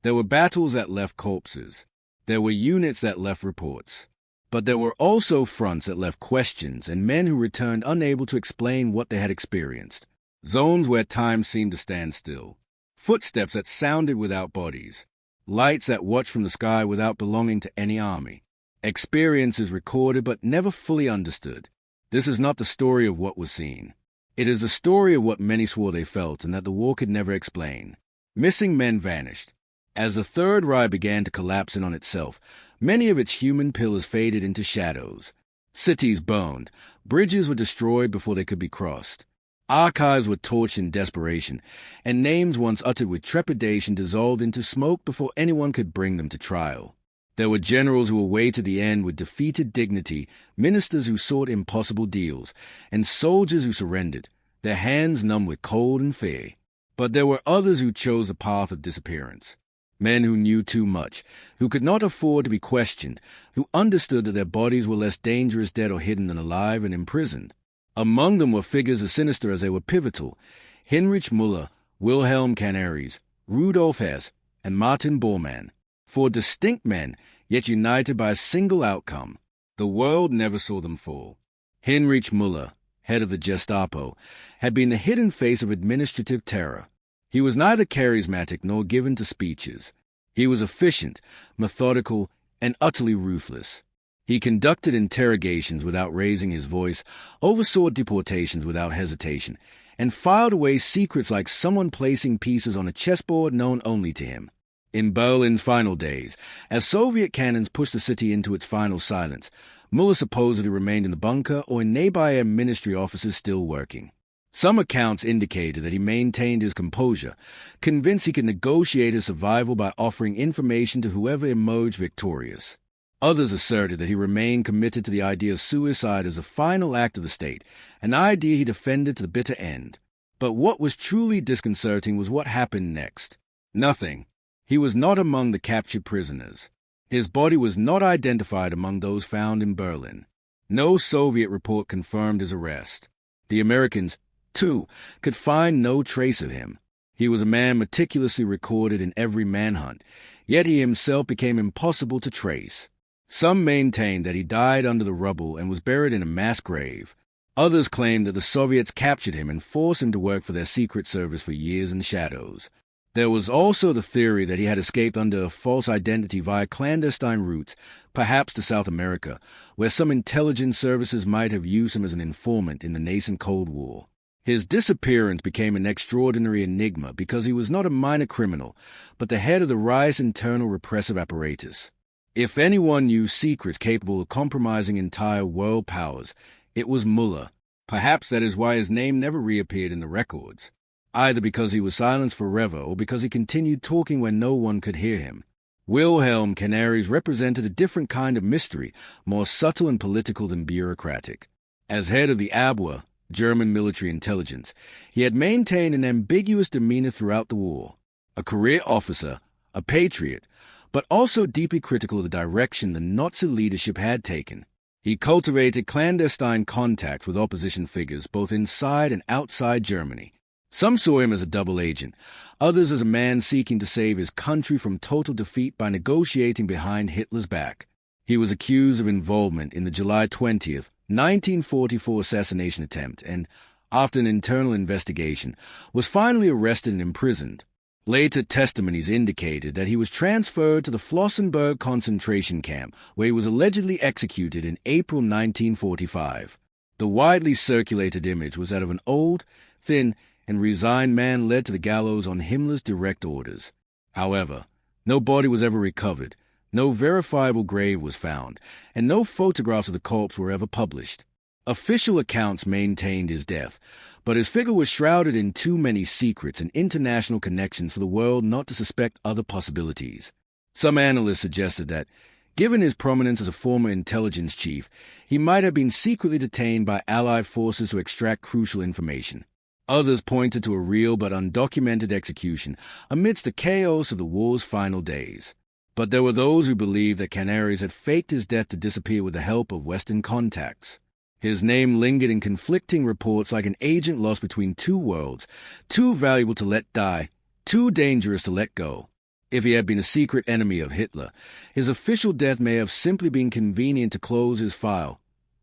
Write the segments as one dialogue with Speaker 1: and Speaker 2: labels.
Speaker 1: There were battles that left corpses. There were units that left reports. But there were also fronts that left questions and men who returned unable to explain what they had experienced. Zones where time seemed to stand still. Footsteps that sounded without bodies. Lights that watched from the sky without belonging to any army. Experiences recorded but never fully understood. This is not the story of what was seen. It is the story of what many swore they felt and that the war could never explain. Missing men vanished. As the Third Reich began to collapse in on itself, many of its human pillars faded into shadows. Cities burned. Bridges were destroyed before they could be crossed. Archives were torched in desperation, and names once uttered with trepidation dissolved into smoke before anyone could bring them to trial. There were generals who awaited the end with defeated dignity, ministers who sought impossible deals, and soldiers who surrendered, their hands numb with cold and fear. But there were others who chose the path of disappearance. Men who knew too much, who could not afford to be questioned, who understood that their bodies were less dangerous dead or hidden than alive and imprisoned. Among them were figures as sinister as they were pivotal: Heinrich Müller, Wilhelm Canaris, Rudolf Hess, and Martin Bormann. 4 distinct men, yet united by a single outcome. The world never saw them fall. Heinrich Müller, head of the Gestapo, had been the hidden face of administrative terror. He was neither charismatic nor given to speeches. He was efficient, methodical, and utterly ruthless. He conducted interrogations without raising his voice, oversaw deportations without hesitation, and filed away secrets like someone placing pieces on a chessboard known only to him. In Berlin's final days, as Soviet cannons pushed the city into its final silence, Müller supposedly remained in the bunker or in nearby ministry offices still working. Some accounts indicated that he maintained his composure, convinced he could negotiate his survival by offering information to whoever emerged victorious. Others asserted that he remained committed to the idea of suicide as a final act of the state, an idea he defended to the bitter end. But what was truly disconcerting was what happened next. Nothing. He was not among the captured prisoners. His body was not identified among those found in Berlin. No Soviet report confirmed his arrest. The Americans, too, could find no trace of him. He was a man meticulously recorded in every manhunt, yet he himself became impossible to trace. Some maintained that he died under the rubble and was buried in a mass grave. Others claimed that the Soviets captured him and forced him to work for their secret service for years in shadows. There was also the theory that he had escaped under a false identity via clandestine routes, perhaps to South America, where some intelligence services might have used him as an informant in the nascent Cold War. His disappearance became an extraordinary enigma because he was not a minor criminal, but the head of the Reich's internal repressive apparatus. If anyone knew secrets capable of compromising entire world powers, it was Müller. Perhaps that is why his name never reappeared in the records, either because he was silenced forever or because he continued talking when no one could hear him. Wilhelm Canaris represented a different kind of mystery, more subtle and political than bureaucratic. As head of the Abwehr, German military intelligence, he had maintained an ambiguous demeanor throughout the war. A career officer, a patriot, but also deeply critical of the direction the Nazi leadership had taken. He cultivated clandestine contacts with opposition figures both inside and outside Germany. Some saw him as a double agent, others as a man seeking to save his country from total defeat by negotiating behind Hitler's back. He was accused of involvement in the July 20th, 1944 assassination attempt and, after an internal investigation, was finally arrested and imprisoned. Later testimonies indicated that he was transferred to the Flossenburg concentration camp, where he was allegedly executed in April 1945. The widely circulated image was that of an old, thin, and resigned man led to the gallows on Himmler's direct orders. However, no body was ever recovered, no verifiable grave was found, and no photographs of the corpse were ever published. Official accounts maintained his death, but his figure was shrouded in too many secrets and international connections for the world not to suspect other possibilities. Some analysts suggested that, given his prominence as a former intelligence chief, he might have been secretly detained by Allied forces to extract crucial information. Others pointed to a real but undocumented execution amidst the chaos of the war's final days. But there were those who believed that Canaris had faked his death to disappear with the help of Western contacts. His name lingered in conflicting reports like an agent lost between two worlds, too valuable to let die, too dangerous to let go. If he had been a secret enemy of Hitler, his official death may have simply been convenient to close his file,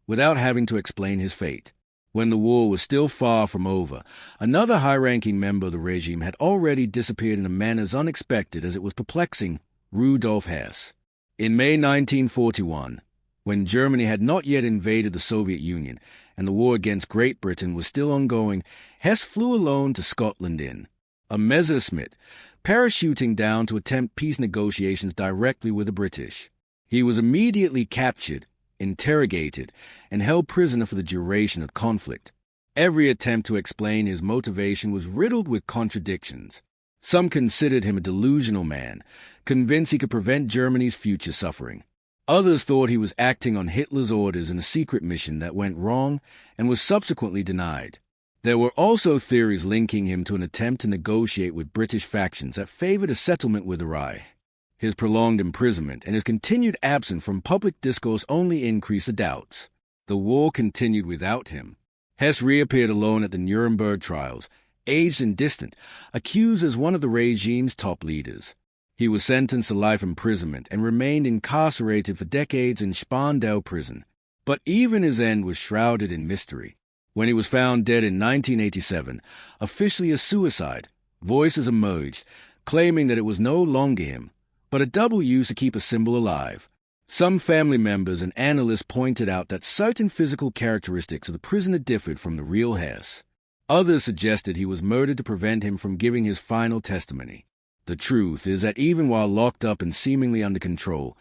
Speaker 1: without having to explain his fate. When the war was still far from over, another high-ranking member of the regime had already disappeared in a manner as unexpected as it was perplexing: Rudolf Hess. In May 1941, when Germany had not yet invaded the Soviet Union and the war against Great Britain was still ongoing, Hess flew alone to Scotland in a Messerschmitt, parachuting down to attempt peace negotiations directly with the British. He was immediately captured, interrogated, and held prisoner for the duration of conflict. Every attempt to explain his motivation was riddled with contradictions. Some considered him a delusional man, convinced he could prevent Germany's future suffering. Others thought he was acting on Hitler's orders in a secret mission that went wrong and was subsequently denied. There were also theories linking him to an attempt to negotiate with British factions that favored a settlement with the Reich. His prolonged imprisonment and his continued absence from public discourse only increased the doubts. The war continued without him. Hess reappeared alone at the Nuremberg trials, aged and distant, accused as one of the regime's top leaders. He was sentenced to life imprisonment and remained incarcerated for decades in Spandau prison. But even his end was shrouded in mystery. When he was found dead in 1987, officially a suicide, voices emerged, claiming that it was no longer him, but a double used to keep a symbol alive. Some family members and analysts pointed out that certain physical characteristics of the prisoner differed from the real Hess. Others suggested he was murdered to prevent him from giving his final testimony. The truth is that even while locked up and seemingly under control,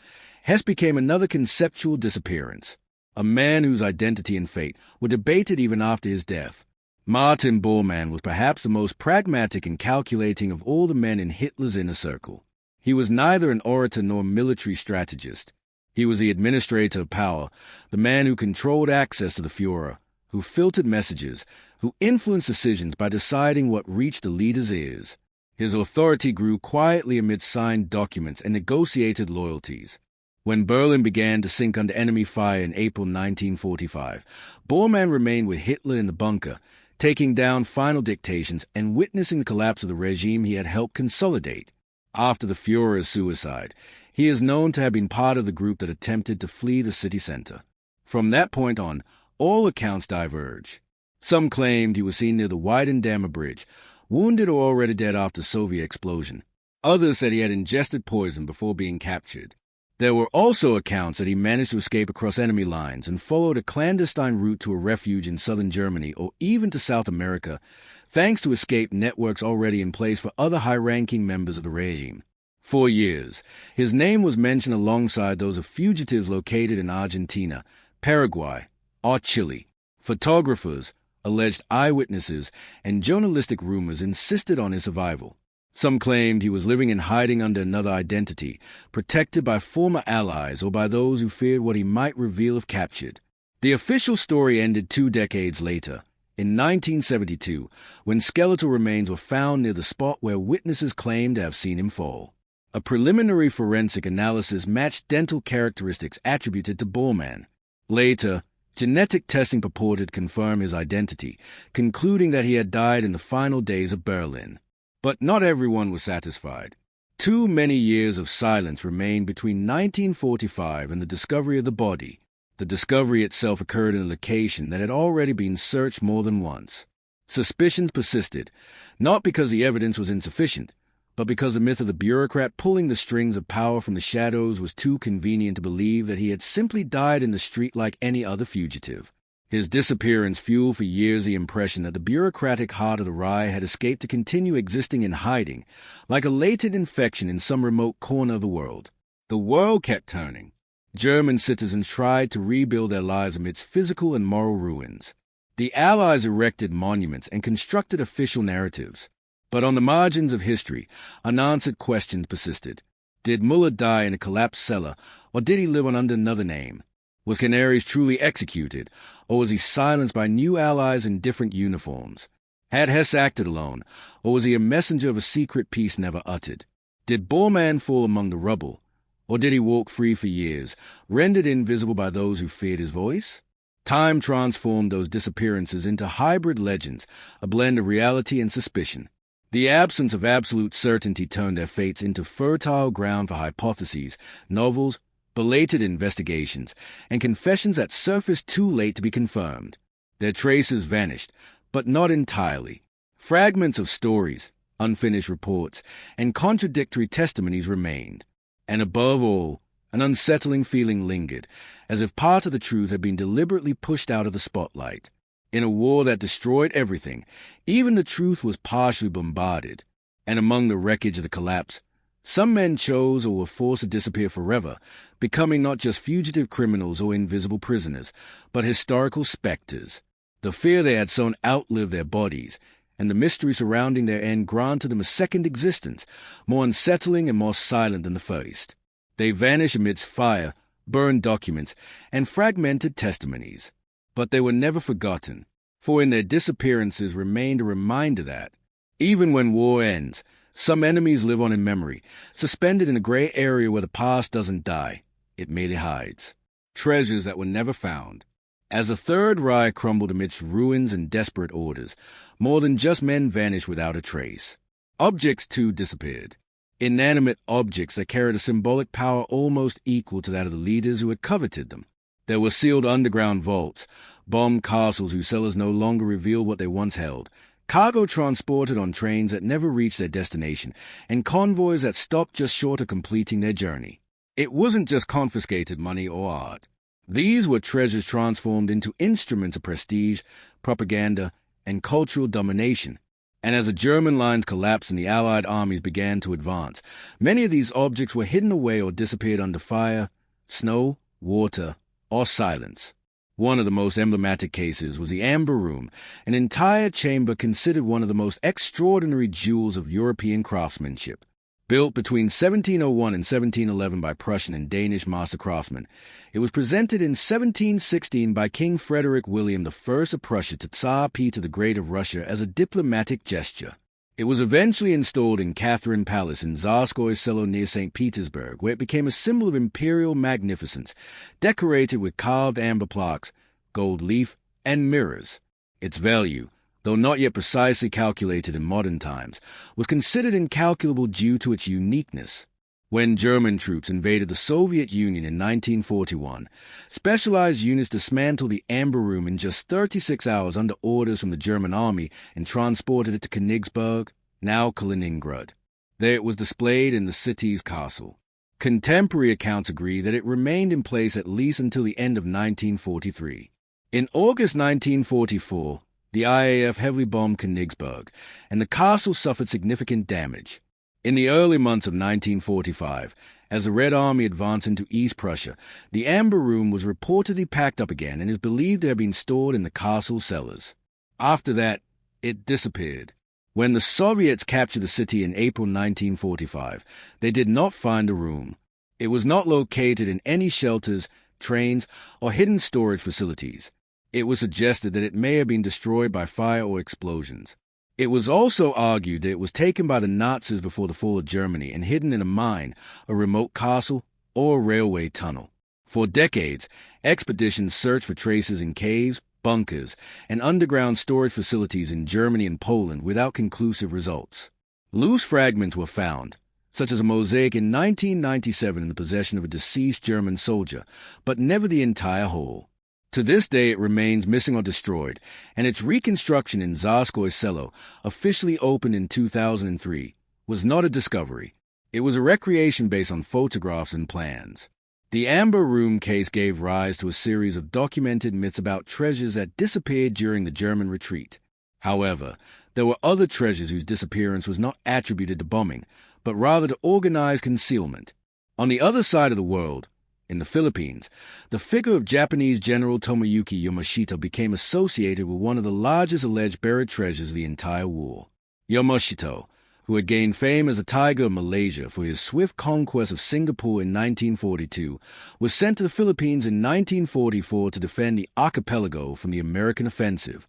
Speaker 1: Hess became another conceptual disappearance, a man whose identity and fate were debated even after his death. Martin Bormann was perhaps the most pragmatic and calculating of all the men in Hitler's inner circle. He was neither an orator nor military strategist. He was the administrator of power, the man who controlled access to the Führer, who filtered messages, who influenced decisions by deciding what reached the leader's ears. His authority grew quietly amid signed documents and negotiated loyalties. When Berlin began to sink under enemy fire in April 1945, Bormann remained with Hitler in the bunker, taking down final dictations and witnessing the collapse of the regime he had helped consolidate. After the Führer's suicide, he is known to have been part of the group that attempted to flee the city center. From that point on, all accounts diverge. Some claimed he was seen near the Weidendammer Bridge, wounded or already dead after Soviet explosion. Others said he had ingested poison before being captured. There were also accounts that he managed to escape across enemy lines and followed a clandestine route to a refuge in southern Germany or even to South America, thanks to escape networks already in place for other high-ranking members of the regime. For years, his name was mentioned alongside those of fugitives located in Argentina, Paraguay, or Chile. Photographers, alleged eyewitnesses, and journalistic rumors insisted on his survival. Some claimed he was living in hiding under another identity, protected by former allies or by those who feared what he might reveal if captured. The official story ended 2 decades later, in 1972, when skeletal remains were found near the spot where witnesses claimed to have seen him fall. A preliminary forensic analysis matched dental characteristics attributed to Bormann. Later, genetic testing purported to confirm his identity, concluding that he had died in the final days of Berlin. But not everyone was satisfied. Too many years of silence remained between 1945 and the discovery of the body. The discovery itself occurred in a location that had already been searched more than once. Suspicions persisted, not because the evidence was insufficient, but because the myth of the bureaucrat pulling the strings of power from the shadows was too convenient to believe that he had simply died in the street like any other fugitive. His disappearance fueled for years the impression that the bureaucratic heart of the Reich had escaped to continue existing in hiding, like a latent infection in some remote corner of the world. The world kept turning. German citizens tried to rebuild their lives amidst physical and moral ruins. The Allies erected monuments and constructed official narratives. But on the margins of history, unanswered questions persisted. Did Muller die in a collapsed cellar, or did he live under another name? Was Canaris truly executed, or was he silenced by new allies in different uniforms? Had Hess acted alone, or was he a messenger of a secret peace never uttered? Did Bormann fall among the rubble, or did he walk free for years, rendered invisible by those who feared his voice? Time transformed those disappearances into hybrid legends, a blend of reality and suspicion. The absence of absolute certainty turned their fates into fertile ground for hypotheses, novels, belated investigations, and confessions that surfaced too late to be confirmed. Their traces vanished, but not entirely. Fragments of stories, unfinished reports, and contradictory testimonies remained. And above all, an unsettling feeling lingered, as if part of the truth had been deliberately pushed out of the spotlight. In a war that destroyed everything, even the truth was partially bombarded. And among the wreckage of the collapse, some men chose or were forced to disappear forever, becoming not just fugitive criminals or invisible prisoners, but historical specters. The fear they had sown outlived their bodies, and the mystery surrounding their end granted them a second existence, more unsettling and more silent than the first. They vanished amidst fire, burned documents, and fragmented testimonies. But they were never forgotten, for in their disappearances remained a reminder that, even when war ends, some enemies live on in memory, suspended in a gray area where the past doesn't die, it merely hides. Treasures that were never found. As the Third Reich crumbled amidst ruins and desperate orders, more than just men vanished without a trace. Objects, too, disappeared. Inanimate objects that carried a symbolic power almost equal to that of the leaders who had coveted them. There were sealed underground vaults, bombed castles whose cellars no longer revealed what they once held, cargo transported on trains that never reached their destination, and convoys that stopped just short of completing their journey. It wasn't just confiscated money or art. These were treasures transformed into instruments of prestige, propaganda, and cultural domination. And as the German lines collapsed and the Allied armies began to advance, many of these objects were hidden away or disappeared under fire, snow, water, or silence. One of the most emblematic cases was the Amber Room, an entire chamber considered one of the most extraordinary jewels of European craftsmanship. Built between 1701 and 1711 by Prussian and Danish master craftsmen, it was presented in 1716 by King Frederick William I of Prussia to Tsar Peter the Great of Russia as a diplomatic gesture. It was eventually installed in Catherine Palace in Tsarskoye Selo near St. Petersburg, where it became a symbol of imperial magnificence, decorated with carved amber plaques, gold leaf, and mirrors. Its value, though not yet precisely calculated in modern times, was considered incalculable due to its uniqueness. When German troops invaded the Soviet Union in 1941, specialized units dismantled the Amber Room in just 36 hours under orders from the German army and transported it to Königsberg, now Kaliningrad. There it was displayed in the city's castle. Contemporary accounts agree that it remained in place at least until the end of 1943. In August 1944, the IAF heavily bombed Königsberg, and the castle suffered significant damage. In the early months of 1945, as the Red Army advanced into East Prussia, the Amber Room was reportedly packed up again and is believed to have been stored in the castle cellars. After that, it disappeared. When the Soviets captured the city in April 1945, they did not find the room. It was not located in any shelters, trains, or hidden storage facilities. It was suggested that it may have been destroyed by fire or explosions. It was also argued that it was taken by the Nazis before the fall of Germany and hidden in a mine, a remote castle, or a railway tunnel. For decades, expeditions searched for traces in caves, bunkers, and underground storage facilities in Germany and Poland without conclusive results. Loose fragments were found, such as a mosaic in 1997 in the possession of a deceased German soldier, but never the entire whole. To this day, it remains missing or destroyed, and its reconstruction in Tsarskoye Selo, officially opened in 2003, was not a discovery. It was a recreation based on photographs and plans. The Amber Room case gave rise to a series of documented myths about treasures that disappeared during the German retreat. However, there were other treasures whose disappearance was not attributed to bombing, but rather to organized concealment. On the other side of the world, in the Philippines, the figure of Japanese General Tomoyuki Yamashita became associated with one of the largest alleged buried treasures of the entire war. Yamashita, who had gained fame as a tiger of Malaysia for his swift conquest of Singapore in 1942, was sent to the Philippines in 1944 to defend the archipelago from the American offensive.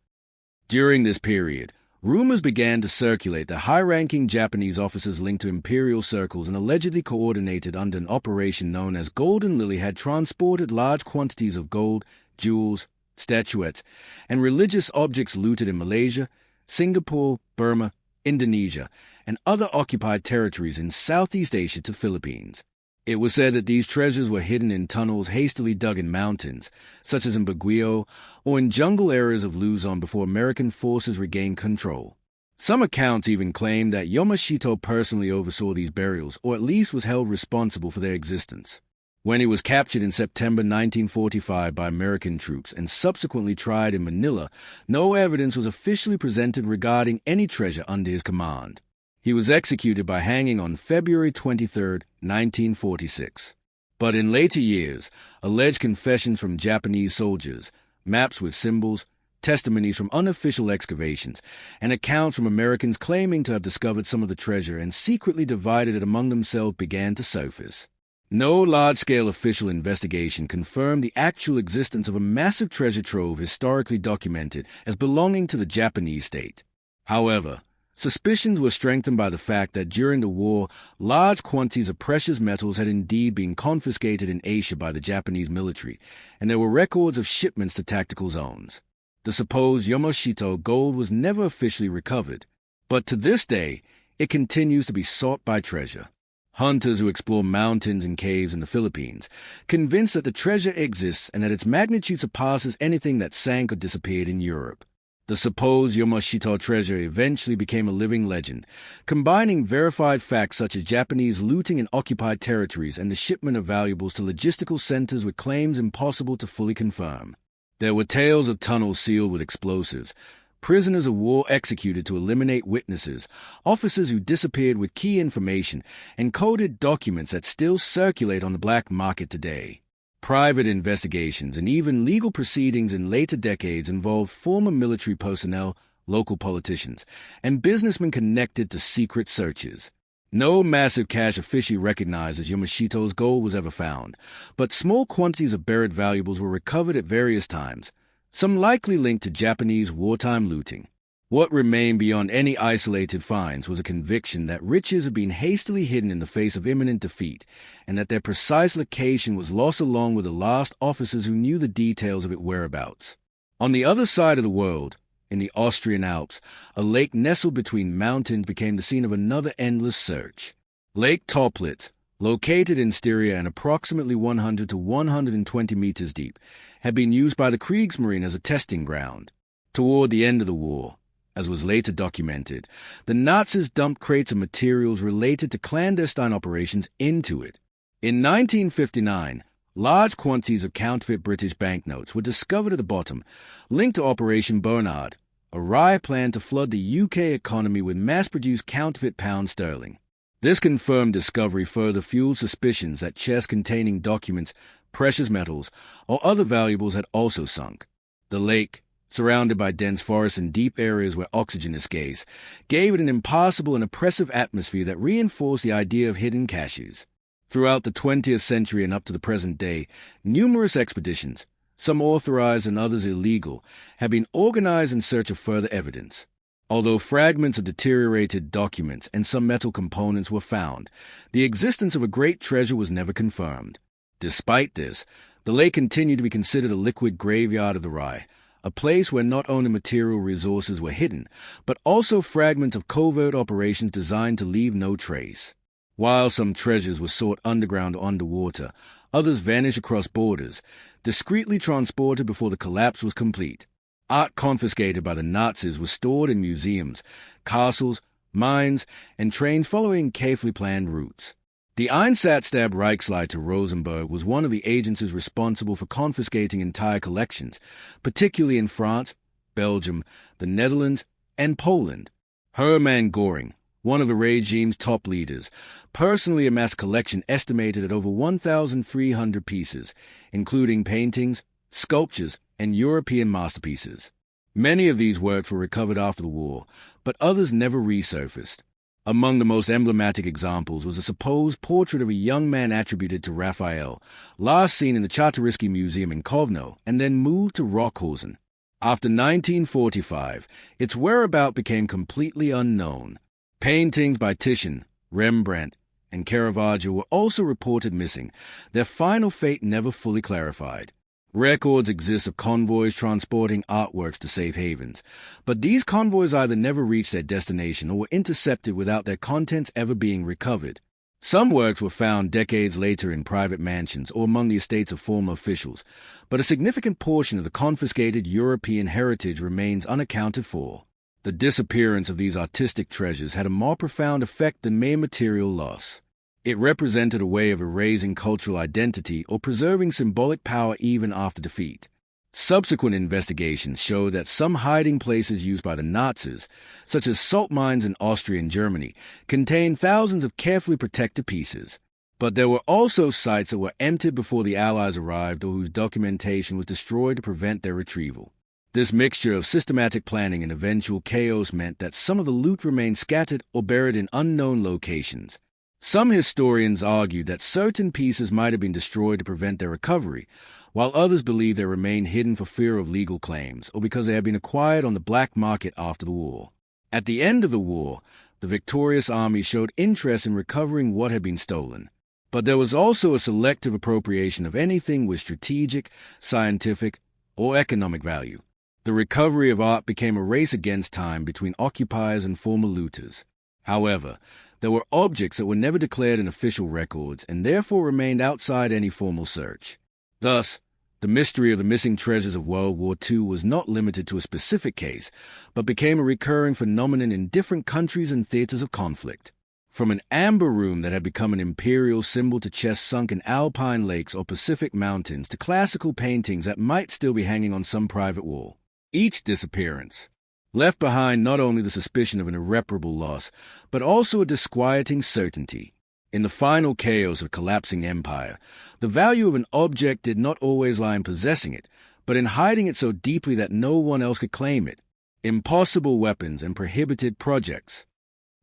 Speaker 1: During this period, rumors began to circulate that high-ranking Japanese officers linked to imperial circles and allegedly coordinated under an operation known as Golden Lily had transported large quantities of gold, jewels, statuettes, and religious objects looted in Malaysia, Singapore, Burma, Indonesia, and other occupied territories in Southeast Asia to Philippines. It was said that these treasures were hidden in tunnels hastily dug in mountains, such as in Baguio, or in jungle areas of Luzon before American forces regained control. Some accounts even claim that Yamashita personally oversaw these burials, or at least was held responsible for their existence. When he was captured in September 1945 by American troops and subsequently tried in Manila, no evidence was officially presented regarding any treasure under his command. He was executed by hanging on February 23, 1946. But in later years, alleged confessions from Japanese soldiers, maps with symbols, testimonies from unofficial excavations, and accounts from Americans claiming to have discovered some of the treasure and secretly divided it among themselves began to surface. No large-scale official investigation confirmed the actual existence of a massive treasure trove historically documented as belonging to the Japanese state. However, suspicions were strengthened by the fact that during the war, large quantities of precious metals had indeed been confiscated in Asia by the Japanese military, and there were records of shipments to tactical zones. The supposed Yamashita gold was never officially recovered, but to this day, it continues to be sought by treasure. Hunters who explore mountains and caves in the Philippines, convinced that the treasure exists and that its magnitude surpasses anything that sank or disappeared in Europe. The supposed Yamashita treasure eventually became a living legend, combining verified facts such as Japanese looting in occupied territories and the shipment of valuables to logistical centers with claims impossible to fully confirm. There were tales of tunnels sealed with explosives, prisoners of war executed to eliminate witnesses, officers who disappeared with key information, and coded documents that still circulate on the black market today. Private investigations and even legal proceedings in later decades involved former military personnel, local politicians, and businessmen connected to secret searches. No massive cache officially recognized as Yamashita's gold was ever found, but small quantities of buried valuables were recovered at various times, some likely linked to Japanese wartime looting. What remained beyond any isolated finds was a conviction that riches had been hastily hidden in the face of imminent defeat, and that their precise location was lost along with the last officers who knew the details of its whereabouts. On the other side of the world, in the Austrian Alps, a lake nestled between mountains became the scene of another endless search. Lake Toplitz, located in Styria and approximately 100 to 120 meters deep, had been used by the Kriegsmarine as a testing ground. Toward the end of the war, as was later documented, the Nazis dumped crates of materials related to clandestine operations into it. In 1959, large quantities of counterfeit British banknotes were discovered at the bottom, linked to Operation Bernard, a wry plan to flood the UK economy with mass-produced counterfeit pound sterling. This confirmed discovery further fueled suspicions that chests containing documents, precious metals, or other valuables had also sunk. The lake, surrounded by dense forests and deep areas where oxygen is scarce, gave it an impassable and oppressive atmosphere that reinforced the idea of hidden caches. Throughout the 20th century and up to the present day, numerous expeditions, some authorized and others illegal, have been organized in search of further evidence. Although fragments of deteriorated documents and some metal components were found, the existence of a great treasure was never confirmed. Despite this, the lake continued to be considered a liquid graveyard of the Rye, a place where not only material resources were hidden, but also fragments of covert operations designed to leave no trace. While some treasures were sought underground or underwater, others vanished across borders, discreetly transported before the collapse was complete. Art confiscated by the Nazis was stored in museums, castles, mines, and trains following carefully planned routes. The Einsatzstab Reichsleiter Rosenberg was one of the agencies responsible for confiscating entire collections, particularly in France, Belgium, the Netherlands, and Poland. Hermann Göring, one of the regime's top leaders, personally amassed a collection estimated at over 1,300 pieces, including paintings, sculptures, and European masterpieces. Many of these works were recovered after the war, but others never resurfaced. Among the most emblematic examples was a supposed portrait of a young man attributed to Raphael, last seen in the Czartoryski Museum in Kovno and then moved to Rockhausen. After 1945, its whereabouts became completely unknown. Paintings by Titian, Rembrandt, and Caravaggio were also reported missing, their final fate never fully clarified. Records exist of convoys transporting artworks to safe havens, but these convoys either never reached their destination or were intercepted without their contents ever being recovered. Some works were found decades later in private mansions or among the estates of former officials, but a significant portion of the confiscated European heritage remains unaccounted for. The disappearance of these artistic treasures had a more profound effect than mere material loss. It represented a way of erasing cultural identity or preserving symbolic power even after defeat. Subsequent investigations showed that some hiding places used by the Nazis, such as salt mines in Austria and Germany, contained thousands of carefully protected pieces. But there were also sites that were emptied before the Allies arrived or whose documentation was destroyed to prevent their retrieval. This mixture of systematic planning and eventual chaos meant that some of the loot remained scattered or buried in unknown locations. Some historians argued that certain pieces might have been destroyed to prevent their recovery, while others believed they remained hidden for fear of legal claims or because they had been acquired on the black market after the war. At the end of the war, the victorious army showed interest in recovering what had been stolen. But there was also a selective appropriation of anything with strategic, scientific, or economic value. The recovery of art became a race against time between occupiers and former looters. However, there were objects that were never declared in official records and therefore remained outside any formal search. Thus, the mystery of the missing treasures of World War II was not limited to a specific case, but became a recurring phenomenon in different countries and theaters of conflict. From an amber room that had become an imperial symbol to chests sunk in alpine lakes or Pacific mountains to classical paintings that might still be hanging on some private wall. Each disappearance left behind not only the suspicion of an irreparable loss, but also a disquieting certainty. In the final chaos of collapsing empire, the value of an object did not always lie in possessing it, but in hiding it so deeply that no one else could claim it. Impossible weapons and prohibited projects.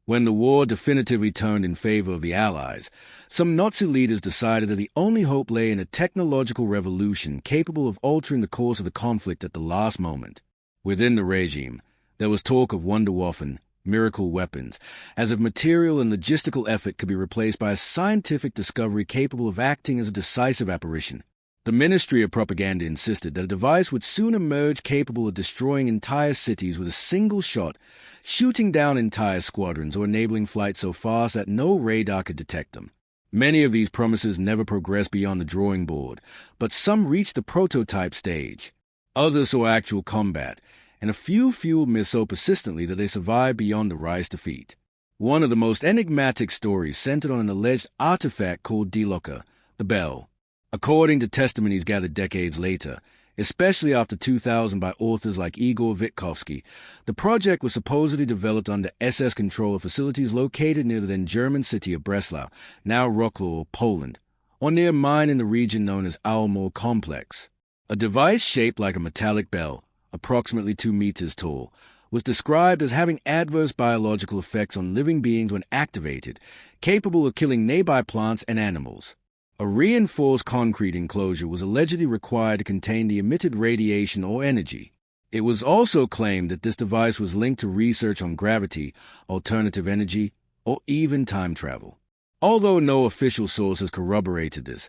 Speaker 1: When the war definitively turned in favor of the Allies, some Nazi leaders decided that the only hope lay in a technological revolution capable of altering the course of the conflict at the last moment. Within the regime, there was talk of Wunderwaffen, miracle weapons, as if material and logistical effort could be replaced by a scientific discovery capable of acting as a decisive apparition. The Ministry of Propaganda insisted that a device would soon emerge capable of destroying entire cities with a single shot, shooting down entire squadrons or enabling flight so fast that no radar could detect them. Many of these promises never progressed beyond the drawing board, but some reached the prototype stage. Others saw actual combat, and a few fueled myths so persistently that they survived beyond the Reich's defeat. One of the most enigmatic stories centered on an alleged artifact called Die Glocke, the bell. According to testimonies gathered decades later, especially after 2000 by authors like Igor Witkowski, the project was supposedly developed under SS control of facilities located near the then German city of Breslau, now Wrocław, Poland, or near a mine in the region known as Aulmoor Complex. A device shaped like a metallic bell, approximately 2 meters tall, was described as having adverse biological effects on living beings when activated, capable of killing nearby plants and animals. A reinforced concrete enclosure was allegedly required to contain the emitted radiation or energy. It was also claimed that this device was linked to research on gravity, alternative energy, or even time travel. Although no official source has corroborated this,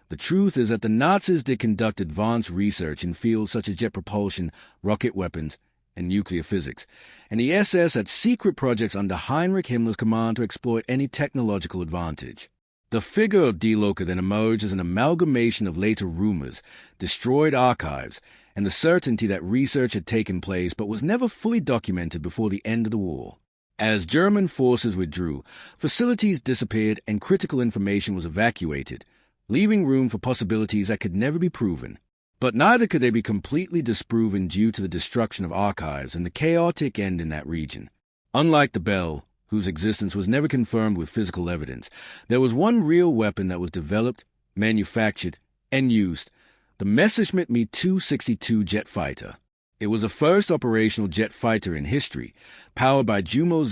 Speaker 1: the truth is that the Nazis did conduct advanced research in fields such as jet propulsion, rocket weapons, and nuclear physics, and the SS had secret projects under Heinrich Himmler's command to exploit any technological advantage. The figure of Die Glocke then emerged as an amalgamation of later rumors, destroyed archives, and the certainty that research had taken place but was never fully documented before the end of the war. As German forces withdrew, facilities disappeared and critical information was evacuated, leaving room for possibilities that could never be proven. But neither could they be completely disproven due to the destruction of archives and the chaotic end in that region. Unlike the bell, whose existence was never confirmed with physical evidence, there was one real weapon that was developed, manufactured, and used, the Messerschmitt Me 262 jet fighter. It was the first operational jet fighter in history, powered by Jumo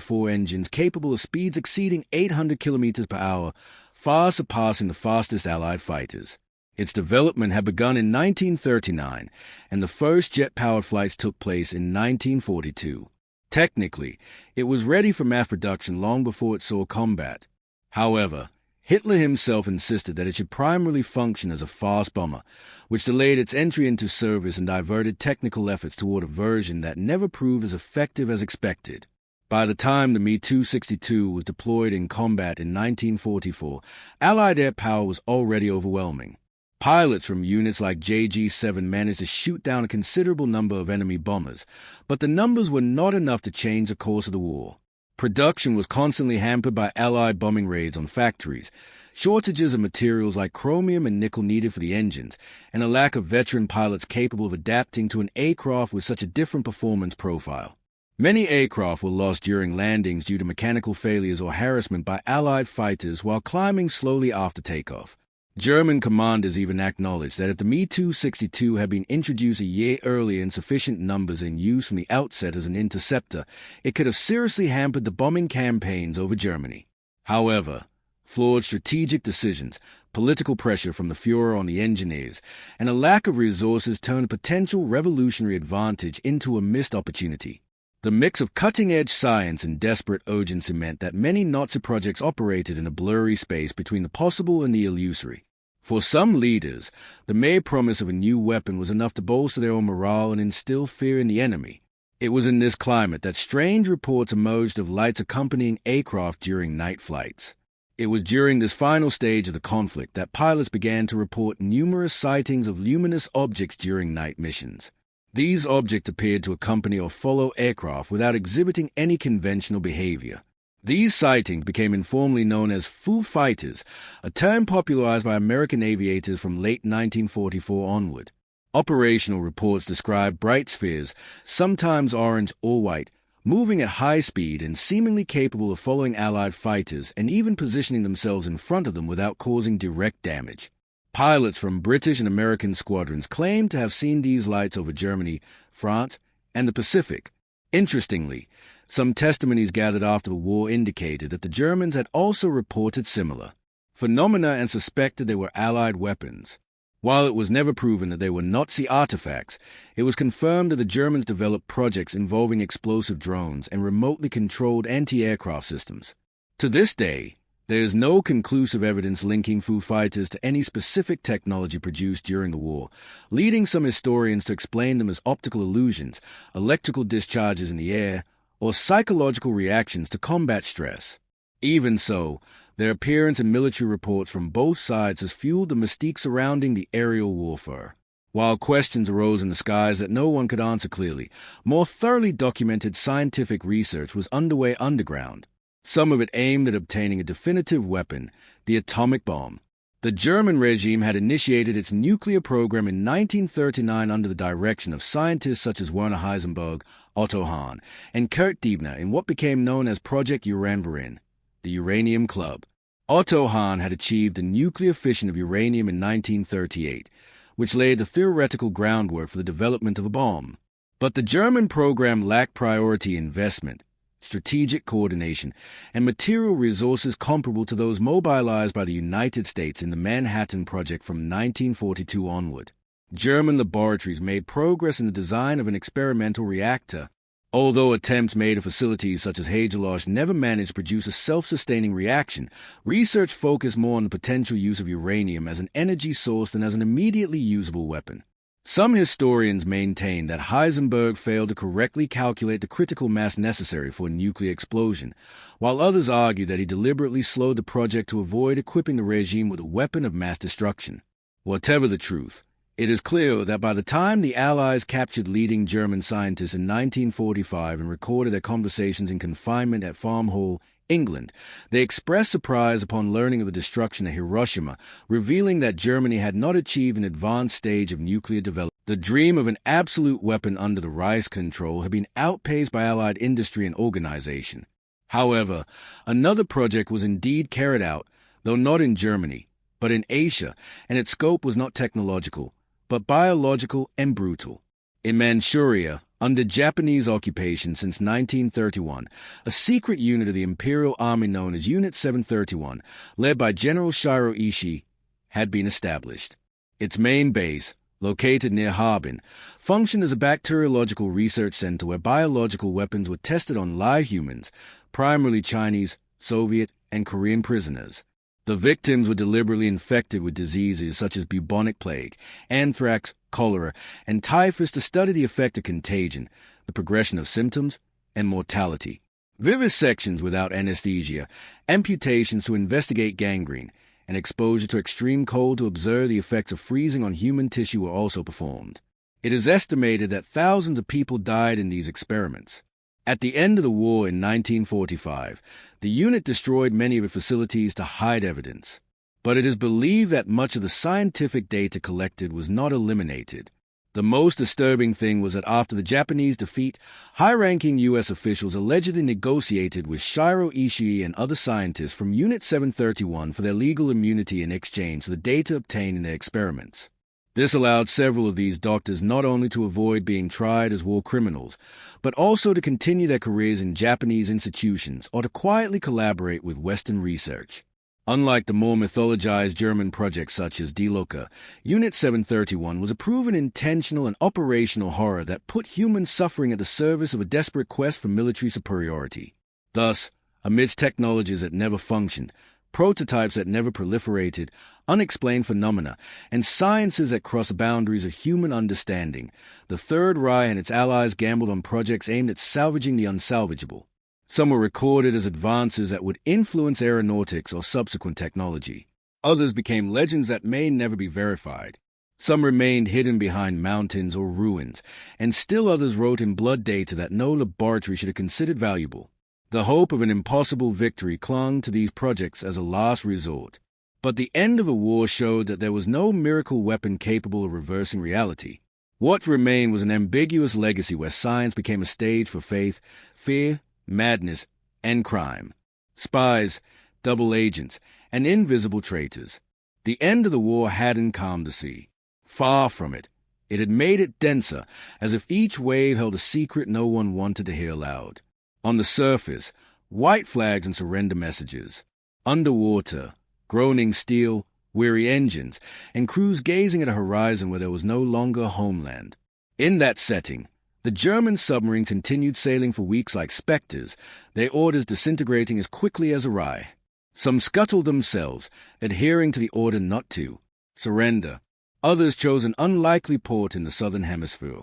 Speaker 1: 004 engines capable of speeds exceeding 800 kilometers per hour, far surpassing the fastest Allied fighters. Its development had begun in 1939, and the first jet-powered flights took place in 1942. Technically, it was ready for mass production long before it saw combat. However, Hitler himself insisted that it should primarily function as a fast bomber, which delayed its entry into service and diverted technical efforts toward a version that never proved as effective as expected. By the time the Mi-262 was deployed in combat in 1944, Allied air power was already overwhelming. Pilots from units like JG-7 managed to shoot down a considerable number of enemy bombers, but the numbers were not enough to change the course of the war. Production was constantly hampered by Allied bombing raids on factories, shortages of materials like chromium and nickel needed for the engines, and a lack of veteran pilots capable of adapting to an aircraft with such a different performance profile. Many aircraft were lost during landings due to mechanical failures or harassment by Allied fighters while climbing slowly after takeoff. German commanders even acknowledged that if the Mi-262 had been introduced a year earlier in sufficient numbers in use from the outset as an interceptor, it could have seriously hampered the bombing campaigns over Germany. However, flawed strategic decisions, political pressure from the Führer on the engineers, and a lack of resources turned a potential revolutionary advantage into a missed opportunity. The mix of cutting-edge science and desperate urgency meant that many Nazi projects operated in a blurry space between the possible and the illusory. For some leaders, the mere promise of a new weapon was enough to bolster their own morale and instill fear in the enemy. It was in this climate that strange reports emerged of lights accompanying aircraft during night flights. It was during this final stage of the conflict that pilots began to report numerous sightings of luminous objects during night missions. These objects appeared to accompany or follow aircraft without exhibiting any conventional behavior. These sightings became informally known as Foo Fighters, a term popularized by American aviators from late 1944 onward. Operational reports describe bright spheres, sometimes orange or white, moving at high speed and seemingly capable of following Allied fighters and even positioning themselves in front of them without causing direct damage. Pilots from British and American squadrons claimed to have seen these lights over Germany, France, and the Pacific. Interestingly, some testimonies gathered after the war indicated that the Germans had also reported similar phenomena and suspected they were Allied weapons. While it was never proven that they were Nazi artifacts, it was confirmed that the Germans developed projects involving explosive drones and remotely controlled anti-aircraft systems. To this day, there is no conclusive evidence linking Foo Fighters to any specific technology produced during the war, leading some historians to explain them as optical illusions, electrical discharges in the air, or psychological reactions to combat stress. Even so, their appearance in military reports from both sides has fueled the mystique surrounding the aerial warfare. While questions arose in the skies that no one could answer clearly, more thoroughly documented scientific research was underway underground. Some of it aimed at obtaining a definitive weapon, the atomic bomb. The German regime had initiated its nuclear program in 1939 under the direction of scientists such as Werner Heisenberg, Otto Hahn, and Kurt Diebner in what became known as Project Uranverein, the Uranium Club. Otto Hahn had achieved the nuclear fission of uranium in 1938, which laid the theoretical groundwork for the development of a bomb. But the German program lacked priority investment, strategic coordination, and material resources comparable to those mobilized by the United States in the Manhattan Project from 1942 onward. German laboratories made progress in the design of an experimental reactor, although attempts made at facilities such as Hagelosh never managed to produce a self-sustaining reaction. Research focused more on the potential use of uranium as an energy source than as an immediately usable weapon. Some historians maintain that Heisenberg failed to correctly calculate the critical mass necessary for a nuclear explosion, while others argue that he deliberately slowed the project to avoid equipping the regime with a weapon of mass destruction. Whatever the truth, it is clear that by the time the Allies captured leading German scientists in 1945 and recorded their conversations in confinement at Farm Hall, England, they expressed surprise upon learning of the destruction of Hiroshima, revealing that Germany had not achieved an advanced stage of nuclear development. The dream of an absolute weapon under the Reich's control had been outpaced by Allied industry and organization. However, another project was indeed carried out, though not in Germany, but in Asia, and its scope was not technological, but biological and brutal. In Manchuria, under Japanese occupation since 1931, a secret unit of the Imperial Army known as Unit 731, led by General Shiro Ishii, had been established. Its main base, located near Harbin, functioned as a bacteriological research center where biological weapons were tested on live humans, primarily Chinese, Soviet, and Korean prisoners. The victims were deliberately infected with diseases such as bubonic plague, anthrax, cholera, and typhus to study the effect of contagion, the progression of symptoms, and mortality. Vivisections without anesthesia, amputations to investigate gangrene, and exposure to extreme cold to observe the effects of freezing on human tissue were also performed. It is estimated that thousands of people died in these experiments. At the end of the war in 1945, the unit destroyed many of its facilities to hide evidence. But it is believed that much of the scientific data collected was not eliminated. The most disturbing thing was that after the Japanese defeat, high-ranking U.S. officials allegedly negotiated with Shiro Ishii and other scientists from Unit 731 for their legal immunity in exchange for the data obtained in their experiments. This allowed several of these doctors not only to avoid being tried as war criminals, but also to continue their careers in Japanese institutions or to quietly collaborate with Western research. Unlike the more mythologized German projects such as Die Loka, Unit 731 was a proven intentional and operational horror that put human suffering at the service of a desperate quest for military superiority. Thus, amidst technologies that never functioned, prototypes that never proliferated, unexplained phenomena, and sciences that cross the boundaries of human understanding, the Third Reich and its allies gambled on projects aimed at salvaging the unsalvageable. Some were recorded as advances that would influence aeronautics or subsequent technology. Others became legends that may never be verified. Some remained hidden behind mountains or ruins, and still others wrote in blood data that no laboratory should have considered valuable. The hope of an impossible victory clung to these projects as a last resort. But the end of the war showed that there was no miracle weapon capable of reversing reality. What remained was an ambiguous legacy where science became a stage for faith, fear, madness, and crime. Spies, double agents, and invisible traitors. The end of the war hadn't calmed the sea. Far from it. It had made it denser, as if each wave held a secret no one wanted to hear aloud. On the surface, white flags and surrender messages. Underwater, groaning steel, weary engines, and crews gazing at a horizon where there was no longer a homeland. In that setting, the German submarine continued sailing for weeks like specters, their orders disintegrating as quickly as a rye. Some scuttled themselves, adhering to the order not to surrender. Others chose an unlikely port in the southern hemisphere.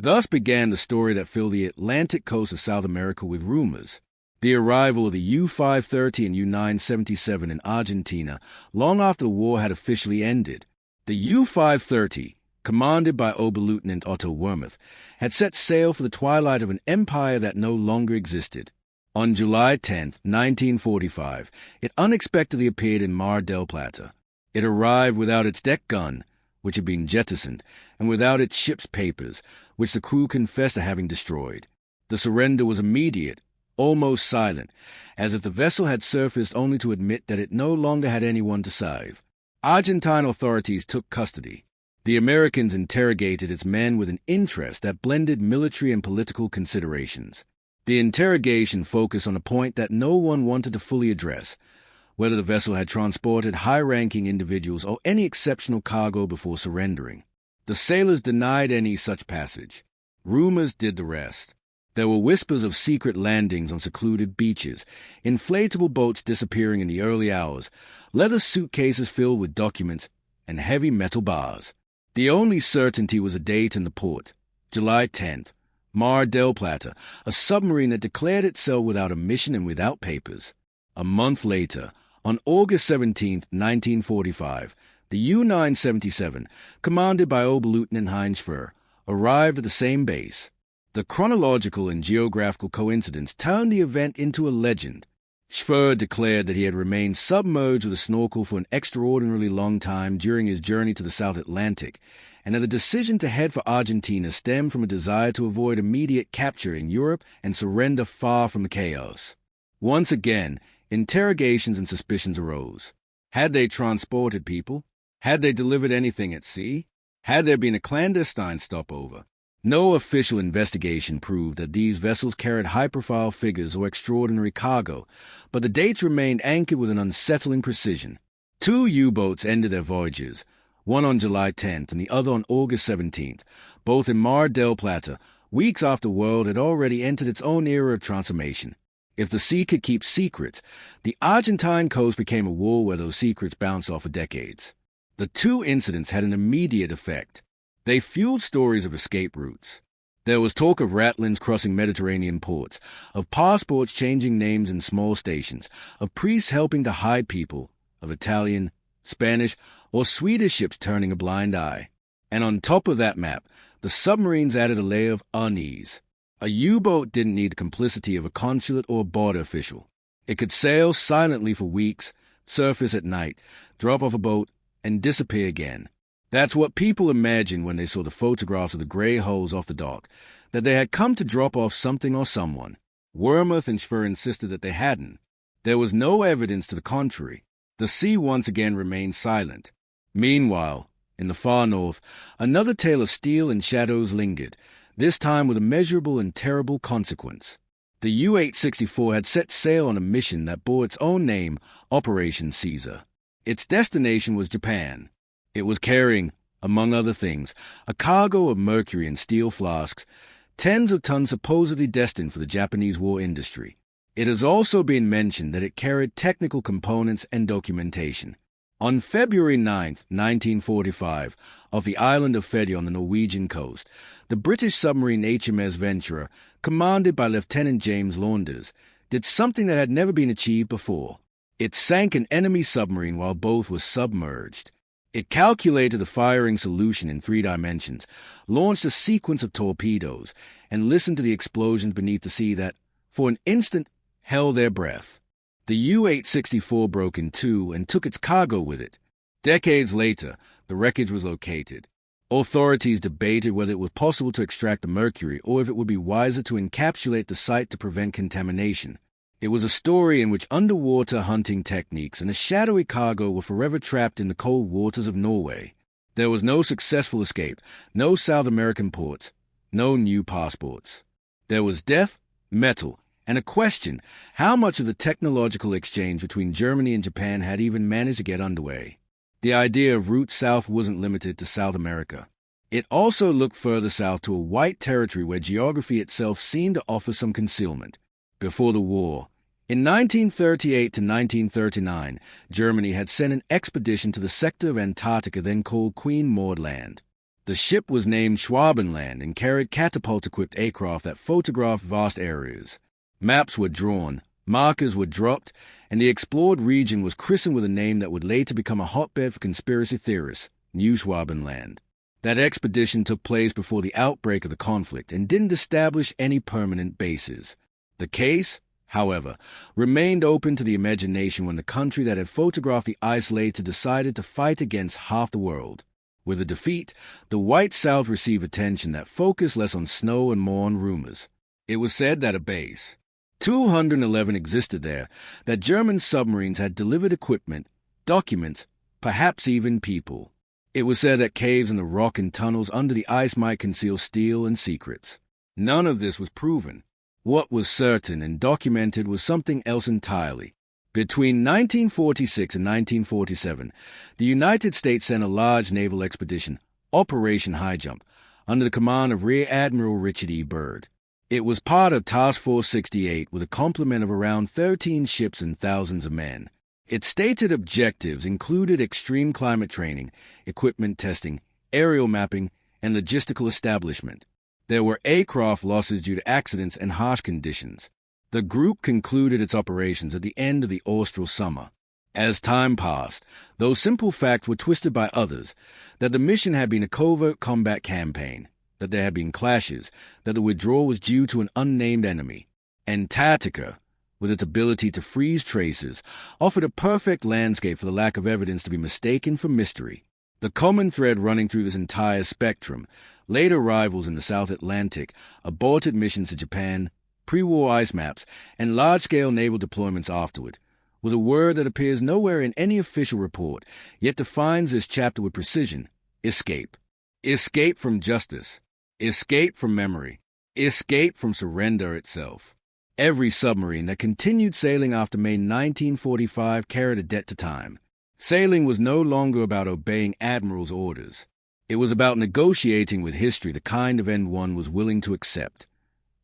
Speaker 1: Thus began the story that filled the Atlantic coast of South America with rumors. The arrival of the U-530 and U-977 in Argentina long after the war had officially ended. The U-530, commanded by Oberleutnant Otto Wermuth, had set sail for the twilight of an empire that no longer existed. On July 10, 1945, it unexpectedly appeared in Mar del Plata. It arrived without its deck gun, which had been jettisoned, and without its ship's papers, which the crew confessed to having destroyed. The surrender was immediate, almost silent, as if the vessel had surfaced only to admit that it no longer had anyone to save. Argentine authorities took custody. The Americans interrogated its men with an interest that blended military and political considerations. The interrogation focused on a point that no one wanted to fully address: whether the vessel had transported high-ranking individuals or any exceptional cargo before surrendering. The sailors denied any such passage. Rumors did the rest. There were whispers of secret landings on secluded beaches, inflatable boats disappearing in the early hours, leather suitcases filled with documents, and heavy metal bars. The only certainty was a date in the port, July 10th, Mar del Plata, a submarine that declared itself without a mission and without papers. A month later, on August 17, 1945, the U-977, commanded by Oberleutnant Heinz Schwer, arrived at the same base. The chronological and geographical coincidence turned the event into a legend. Schwer declared that he had remained submerged with a snorkel for an extraordinarily long time during his journey to the South Atlantic, and that the decision to head for Argentina stemmed from a desire to avoid immediate capture in Europe and surrender far from the chaos. Once again, interrogations and suspicions arose. Had they transported people? Had they delivered anything at sea? Had there been a clandestine stopover? No official investigation proved that these vessels carried high-profile figures or extraordinary cargo, but the dates remained anchored with an unsettling precision. 2 U-boats ended their voyages, one on July 10th and the other on August 17th, both in Mar del Plata, weeks after the world had already entered its own era of transformation. If the sea could keep secrets, the Argentine coast became a wall where those secrets bounced off for decades. The two incidents had an immediate effect. They fueled stories of escape routes. There was talk of ratlins crossing Mediterranean ports, of passports changing names in small stations, of priests helping to hide people, of Italian, Spanish, or Swedish ships turning a blind eye. And on top of that map, the submarines added a layer of unease. A U-boat didn't need the complicity of a consulate or a border official. It could sail silently for weeks, surface at night, drop off a boat, and disappear again. That's what people imagined when they saw the photographs of the grey hulls off the dock, that they had come to drop off something or someone. Wormuth and Schwer insisted that they hadn't. There was no evidence to the contrary. The sea once again remained silent. Meanwhile, in the far north, another tale of steel and shadows lingered, this time with a measurable and terrible consequence. The U-864 had set sail on a mission that bore its own name, Operation Caesar. Its destination was Japan. It was carrying, among other things, a cargo of mercury and steel flasks, tens of tons supposedly destined for the Japanese war industry. It has also been mentioned that it carried technical components and documentation. On February 9, 1945, off the island of Fedje on the Norwegian coast, the British submarine HMS Venturer, commanded by Lieutenant James Launders, did something that had never been achieved before. It sank an enemy submarine while both were submerged. It calculated the firing solution in 3 dimensions, launched a sequence of torpedoes, and listened to the explosions beneath the sea that, for an instant, held their breath. The U-864 broke in two and took its cargo with it. Decades later, the wreckage was located. Authorities debated whether it was possible to extract the mercury or if it would be wiser to encapsulate the site to prevent contamination. It was a story in which underwater hunting techniques and a shadowy cargo were forever trapped in the cold waters of Norway. There was no successful escape, no South American ports, no new passports. There was death, metal, and a question how much of the technological exchange between Germany and Japan had even managed to get underway. The idea of route south wasn't limited to South America. It also looked further south to a white territory where geography itself seemed to offer some concealment. Before the war, in 1938 to 1939, Germany had sent an expedition to the sector of Antarctica then called Queen Maud Land. The ship was named Schwabenland and carried catapult-equipped aircraft that photographed vast areas. Maps were drawn, markers were dropped, and the explored region was christened with a name that would later become a hotbed for conspiracy theorists, New Schwabenland. That expedition took place before the outbreak of the conflict and didn't establish any permanent bases. The case, however, remained open to the imagination when the country that had photographed the isolated decided to fight against half the world. With the defeat, the White South received attention that focused less on snow and more on rumors. It was said that a base, 211 existed there, that German submarines had delivered equipment, documents, perhaps even people. It was said that caves in the rock and tunnels under the ice might conceal steel and secrets. None of this was proven. What was certain and documented was something else entirely. Between 1946 and 1947, the United States sent a large naval expedition, Operation High Jump, under the command of Rear Admiral Richard E. Byrd. It was part of Task Force 68 with a complement of around 13 ships and thousands of men. Its stated objectives included extreme climate training, equipment testing, aerial mapping, and logistical establishment. There were aircraft losses due to accidents and harsh conditions. The group concluded its operations at the end of the austral summer. As time passed, those simple facts were twisted by others, that the mission had been a covert combat campaign, that there had been clashes, that the withdrawal was due to an unnamed enemy. Antarctica, with its ability to freeze traces, offered a perfect landscape for the lack of evidence to be mistaken for mystery. The common thread running through this entire spectrum, later rivals in the South Atlantic, aborted missions to Japan, pre-war ice maps, and large-scale naval deployments afterward, with a word that appears nowhere in any official report, yet defines this chapter with precision: escape. Escape from justice. Escape from memory. Escape from surrender itself. Every submarine that continued sailing after May 1945 carried a debt to time. Sailing was no longer about obeying admirals' orders. It was about negotiating with history the kind of end one was willing to accept.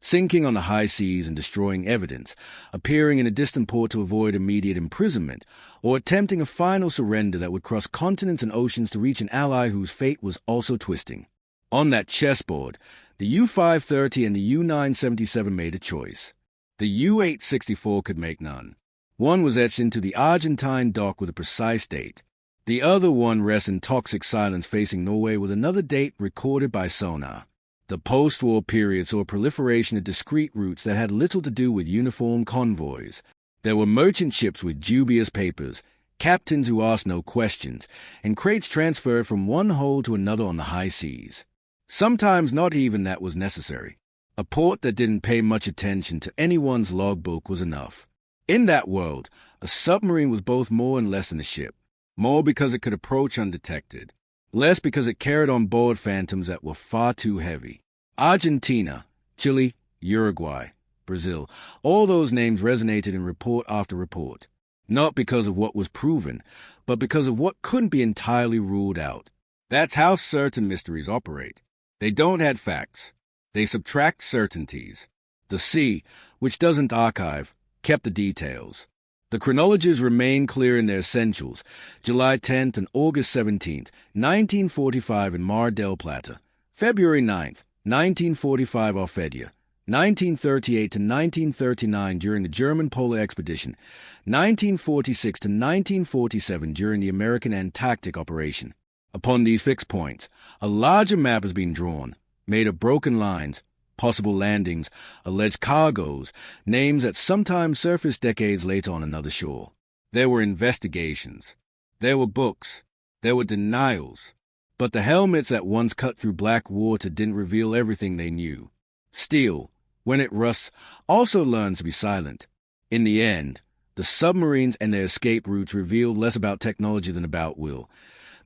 Speaker 1: sinking on the high seas and destroying evidence, appearing in a distant port to avoid immediate imprisonment, or attempting a final surrender that would cross continents and oceans to reach an ally whose fate was also twisting. On that chessboard, the U-530 and the U-977 made a choice. The U-864 could make none. One was etched into the Argentine dock with a precise date. The other one rests in toxic silence facing Norway with another date recorded by sonar. The post-war period saw a proliferation of discrete routes that had little to do with uniform convoys. There were merchant ships with dubious papers, captains who asked no questions, and crates transferred from one hold to another on the high seas. Sometimes not even that was necessary. A port that didn't pay much attention to anyone's logbook was enough. In that world, a submarine was both more and less than a ship. More because it could approach undetected. Less because it carried on board phantoms that were far too heavy. Argentina, Chile, Uruguay, Brazil, all those names resonated in report after report. Not because of what was proven, but because of what couldn't be entirely ruled out. That's how certain mysteries operate. They don't add facts. They subtract certainties. The sea, which doesn't archive, kept the details. The chronologies remain clear in their essentials. July 10th and August 17th, 1945 in Mar del Plata. February 9th, 1945 off Fedia. 1938 to 1939 during the German Polar Expedition. 1946 to 1947 during the American Antarctic Operation. Upon these fixed points, a larger map has been drawn, made of broken lines, possible landings, alleged cargoes, names that sometimes surface decades later on another shore. There were investigations. There were books. There were denials. But the helmets that once cut through black water didn't reveal everything they knew. Steel, when it rusts, also learns to be silent. In the end, the submarines and their escape routes revealed less about technology than about will.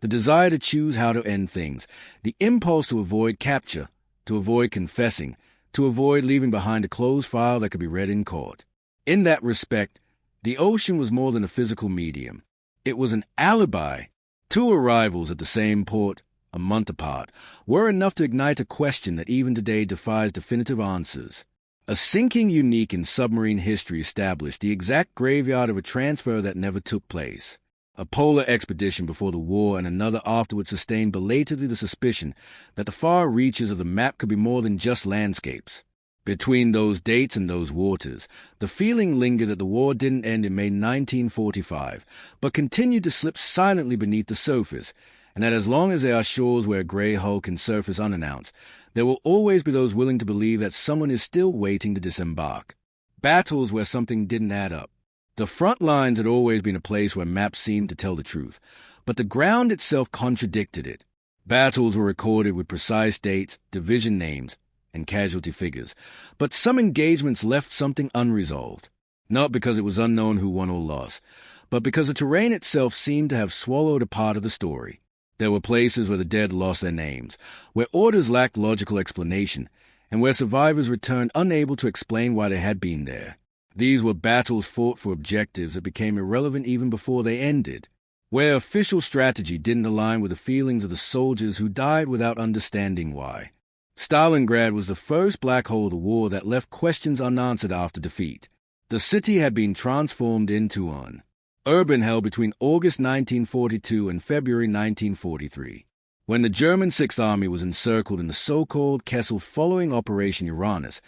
Speaker 1: The desire to choose how to end things, the impulse to avoid capture, to avoid confessing, to avoid leaving behind a closed file that could be read in court. In that respect, the ocean was more than a physical medium. It was an alibi. 2 arrivals at the same port, a month apart, were enough to ignite a question that even today defies definitive answers. A sinking unique in submarine history established the exact graveyard of a transfer that never took place. A polar expedition before the war and another afterward sustained belatedly the suspicion that the far reaches of the map could be more than just landscapes. Between those dates and those waters, the feeling lingered that the war didn't end in May 1945, but continued to slip silently beneath the surface, and that as long as there are shores where a gray hull can surface unannounced, there will always be those willing to believe that someone is still waiting to disembark. Battles where something didn't add up. The front lines had always been a place where maps seemed to tell the truth, but the ground itself contradicted it. Battles were recorded with precise dates, division names, and casualty figures, but some engagements left something unresolved, not because it was unknown who won or lost, but because the terrain itself seemed to have swallowed a part of the story. There were places where the dead lost their names, where orders lacked logical explanation, and where survivors returned unable to explain why they had been there. These were battles fought for objectives that became irrelevant even before they ended, where official strategy didn't align with the feelings of the soldiers who died without understanding why. Stalingrad was the first black hole of the war that left questions unanswered after defeat. The city had been transformed into an urban hell between August 1942 and February 1943, when the German Sixth Army was encircled in the so-called Kessel following Operation Uranus,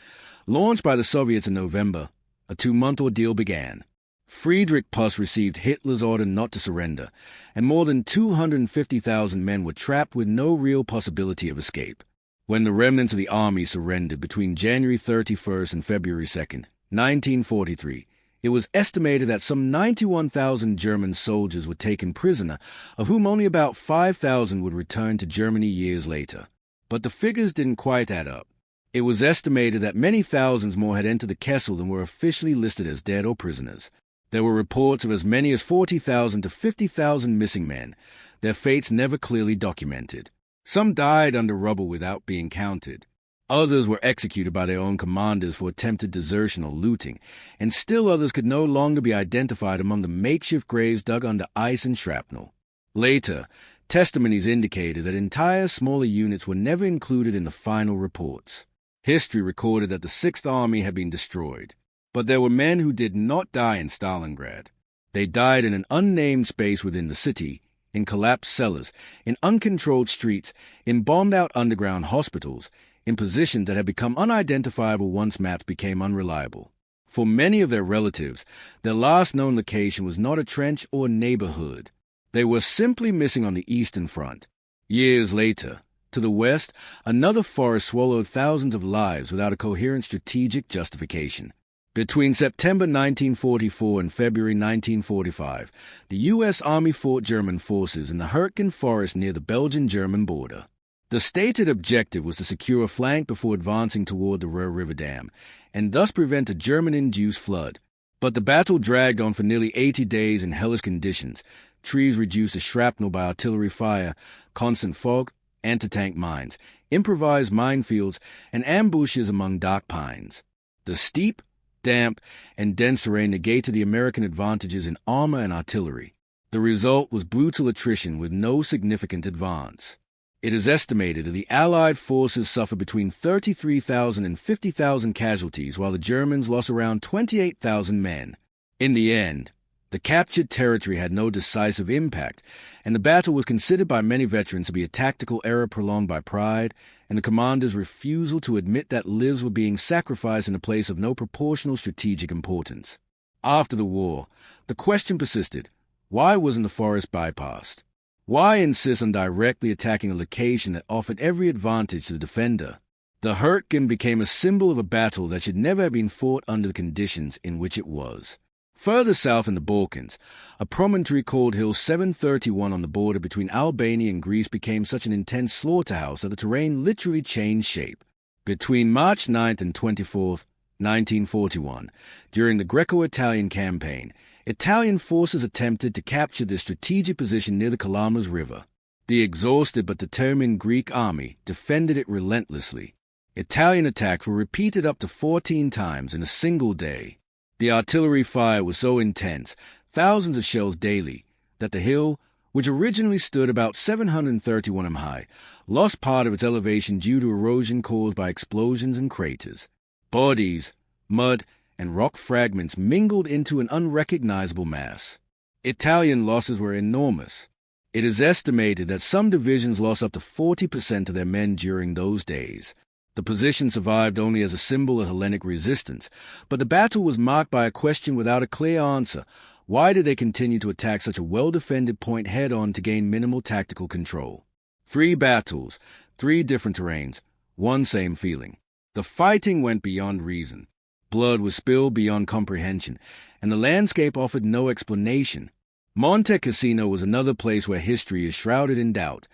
Speaker 1: launched by the Soviets in November. A 2-month ordeal began. Friedrich Puss received Hitler's order not to surrender, and more than 250,000 men were trapped with no real possibility of escape. When the remnants of the army surrendered between January 31st and February 2nd, 1943, it was estimated that some 91,000 German soldiers were taken prisoner, of whom only about 5,000 would return to Germany years later. But the figures didn't quite add up. It was estimated that many thousands more had entered the Kessel than were officially listed as dead or prisoners. There were reports of as many as 40,000 to 50,000 missing men, their fates never clearly documented. Some died under rubble without being counted. Others were executed by their own commanders for attempted desertion or looting, and still others could no longer be identified among the makeshift graves dug under ice and shrapnel. Later, testimonies indicated that entire smaller units were never included in the final reports. History recorded that the Sixth Army had been destroyed, but there were men who did not die in Stalingrad. They died in an unnamed space within the city, in collapsed cellars, in uncontrolled streets, in bombed-out underground hospitals, in positions that had become unidentifiable once maps became unreliable. For many of their relatives, their last known location was not a trench or neighborhood. They were simply missing on the Eastern Front. Years later, to the west, another forest swallowed thousands of lives without a coherent strategic justification. Between September 1944 and February 1945, the U.S. Army fought German forces in the Hurtgen Forest near the Belgian-German border. The stated objective was to secure a flank before advancing toward the Ruhr River Dam, and thus prevent a German-induced flood. But the battle dragged on for nearly 80 days in hellish conditions, trees reduced to shrapnel by artillery fire, constant fog, anti-tank mines, improvised minefields, and ambushes among dark pines. The steep, damp, and dense terrain negated the American advantages in armor and artillery. The result was brutal attrition with no significant advance. It is estimated that the Allied forces suffered between 33,000 and 50,000 casualties, while the Germans lost around 28,000 men. In the end, the captured territory had no decisive impact, and the battle was considered by many veterans to be a tactical error prolonged by pride and the commander's refusal to admit that lives were being sacrificed in a place of no proportional strategic importance. After the war, the question persisted: why wasn't the forest bypassed? Why insist on directly attacking a location that offered every advantage to the defender? The Hurtgen became a symbol of a battle that should never have been fought under the conditions in which it was. Further south in the Balkans, a promontory called Hill 731 on the border between Albania and Greece became such an intense slaughterhouse that the terrain literally changed shape. Between March 9th and 24th, 1941, during the Greco-Italian campaign, Italian forces attempted to capture this strategic position near the Kalamas River. The exhausted but determined Greek army defended it relentlessly. Italian attacks were repeated up to 14 times in a single day. The artillery fire was so intense, thousands of shells daily, that the hill, which originally stood about 731 m high, lost part of its elevation due to erosion caused by explosions and craters. Bodies, mud, and rock fragments mingled into an unrecognizable mass. Italian losses were enormous. It is estimated that some divisions lost up to 40% of their men during those days. The position survived only as a symbol of Hellenic resistance, but the battle was marked by a question without a clear answer. Why did they continue to attack such a well-defended point head-on to gain minimal tactical control? 3 battles, 3 different terrains, one same feeling. The fighting went beyond reason. Blood was spilled beyond comprehension, and the landscape offered no explanation. Monte Cassino was another place where history is shrouded in doubt.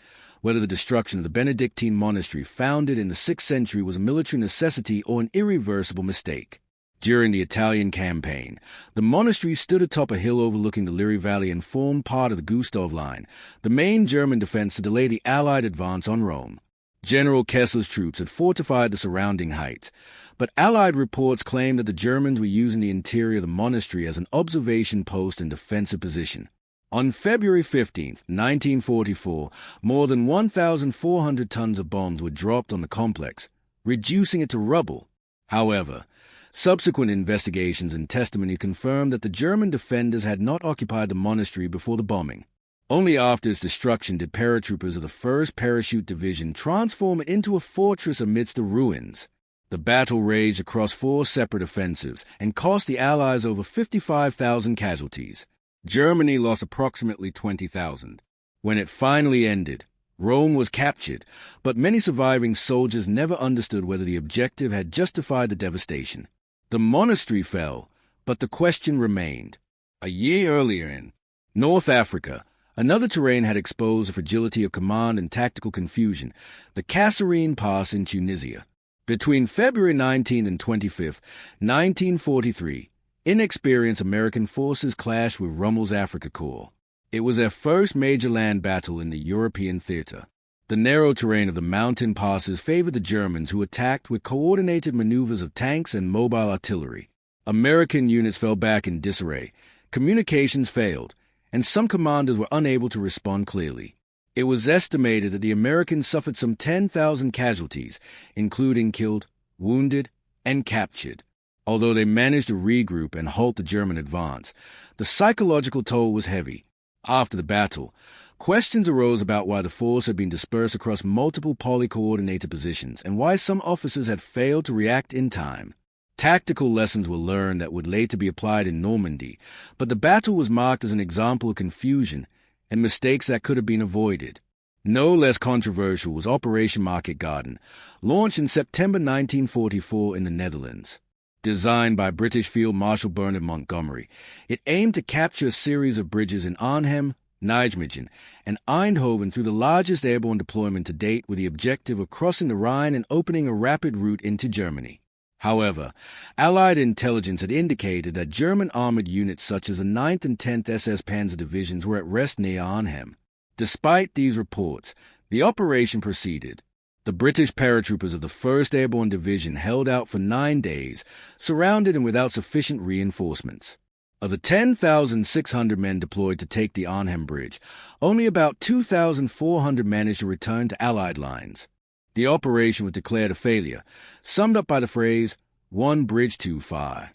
Speaker 1: Whether the destruction of the Benedictine monastery founded in the 6th century was a military necessity or an irreversible mistake. During the Italian campaign, the monastery stood atop a hill overlooking the Liri Valley and formed part of the Gustav Line, the main German defense to delay the Allied advance on Rome. General Kessler's troops had fortified the surrounding heights, but Allied reports claimed that the Germans were using the interior of the monastery as an observation post and defensive position. On February 15, 1944, more than 1,400 tons of bombs were dropped on the complex, reducing it to rubble. However, subsequent investigations and testimony confirmed that the German defenders had not occupied the monastery before the bombing. Only after its destruction did paratroopers of the 1st Parachute Division transform it into a fortress amidst the ruins. The battle raged across 4 separate offensives and cost the Allies over 55,000 casualties. Germany lost approximately 20,000. When it finally ended, Rome was captured, but many surviving soldiers never understood whether the objective had justified the devastation. The monastery fell, but the question remained. A year earlier in North Africa, another terrain had exposed the fragility of command and tactical confusion, the Kasserine Pass in Tunisia. Between February 19 and 25, 1943, inexperienced American forces clashed with Rommel's Afrika Korps. It was their first major land battle in the European theater. The narrow terrain of the mountain passes favored the Germans, who attacked with coordinated maneuvers of tanks and mobile artillery. American units fell back in disarray, communications failed, and some commanders were unable to respond clearly. It was estimated that the Americans suffered some 10,000 casualties, including killed, wounded, and captured. Although they managed to regroup and halt the German advance, the psychological toll was heavy. After the battle, questions arose about why the force had been dispersed across multiple poorly-coordinated positions and why some officers had failed to react in time. Tactical lessons were learned that would later be applied in Normandy, but the battle was marked as an example of confusion and mistakes that could have been avoided. No less controversial was Operation Market Garden, launched in September 1944 in the Netherlands. Designed by British Field Marshal Bernard Montgomery, it aimed to capture a series of bridges in Arnhem, Nijmegen, and Eindhoven through the largest airborne deployment to date with the objective of crossing the Rhine and opening a rapid route into Germany. However, Allied intelligence had indicated that German armored units such as the 9th and 10th SS Panzer Divisions were at rest near Arnhem. Despite these reports, the operation proceeded. The British paratroopers of the 1st Airborne Division held out for 9 days, surrounded and without sufficient reinforcements. Of the 10,600 men deployed to take the Arnhem Bridge, only about 2,400 managed to return to Allied lines. The operation was declared a failure, summed up by the phrase, "one bridge too far."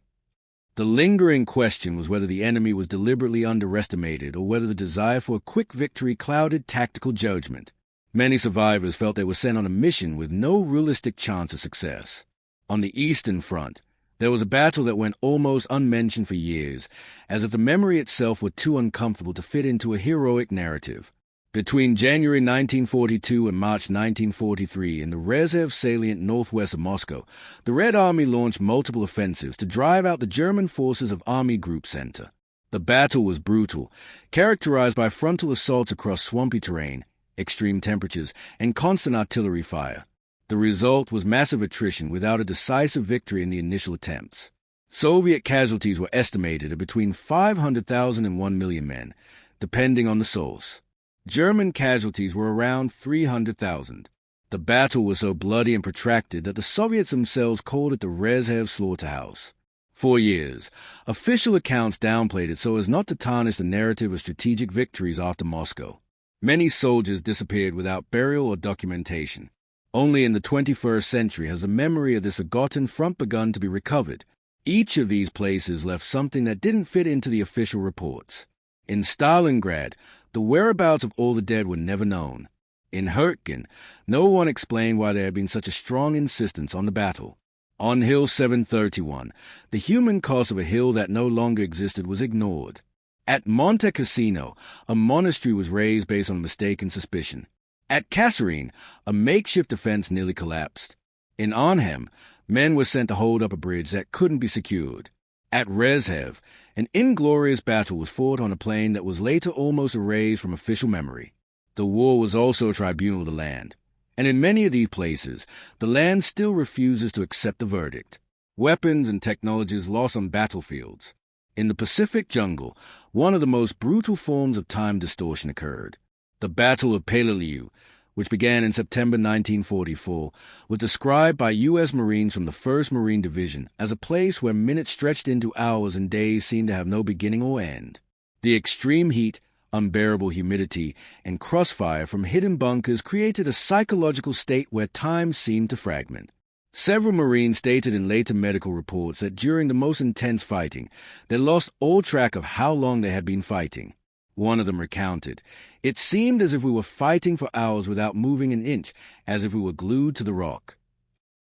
Speaker 1: The lingering question was whether the enemy was deliberately underestimated or whether the desire for a quick victory clouded tactical judgment. Many survivors felt they were sent on a mission with no realistic chance of success. On the Eastern Front, there was a battle that went almost unmentioned for years, as if the memory itself were too uncomfortable to fit into a heroic narrative. Between January 1942 and March 1943, in the Rezhev salient northwest of Moscow, the Red Army launched multiple offensives to drive out the German forces of Army Group Center. The battle was brutal, characterized by frontal assaults across swampy terrain, extreme temperatures, and constant artillery fire. The result was massive attrition without a decisive victory in the initial attempts. Soviet casualties were estimated at between 500,000 and 1 million men, depending on the source. German casualties were around 300,000. The battle was so bloody and protracted that the Soviets themselves called it the Rezhev slaughterhouse. For years, official accounts downplayed it so as not to tarnish the narrative of strategic victories after Moscow. Many soldiers disappeared without burial or documentation. Only in the 21st century has the memory of this forgotten front begun to be recovered. Each of these places left something that didn't fit into the official reports. In Stalingrad, the whereabouts of all the dead were never known. In Hurtgen, no one explained why there had been such a strong insistence on the battle. On Hill 731, the human cost of a hill that no longer existed was ignored. At Monte Cassino, a monastery was raised based on mistaken suspicion. At Kasserine, a makeshift defense nearly collapsed. In Arnhem, men were sent to hold up a bridge that couldn't be secured. At Rezhev, an inglorious battle was fought on a plain that was later almost erased from official memory. The war was also a tribunal of the land, and in many of these places, the land still refuses to accept the verdict. Weapons and technologies lost on battlefields. In the Pacific jungle, one of the most brutal forms of time distortion occurred. The Battle of Peleliu, which began in September 1944, was described by U.S. Marines from the 1st Marine Division as a place where minutes stretched into hours and days seemed to have no beginning or end. The extreme heat, unbearable humidity, and crossfire from hidden bunkers created a psychological state where time seemed to fragment. Several Marines stated in later medical reports that during the most intense fighting, they lost all track of how long they had been fighting. One of them recounted, "It seemed as if we were fighting for hours without moving an inch, as if we were glued to the rock."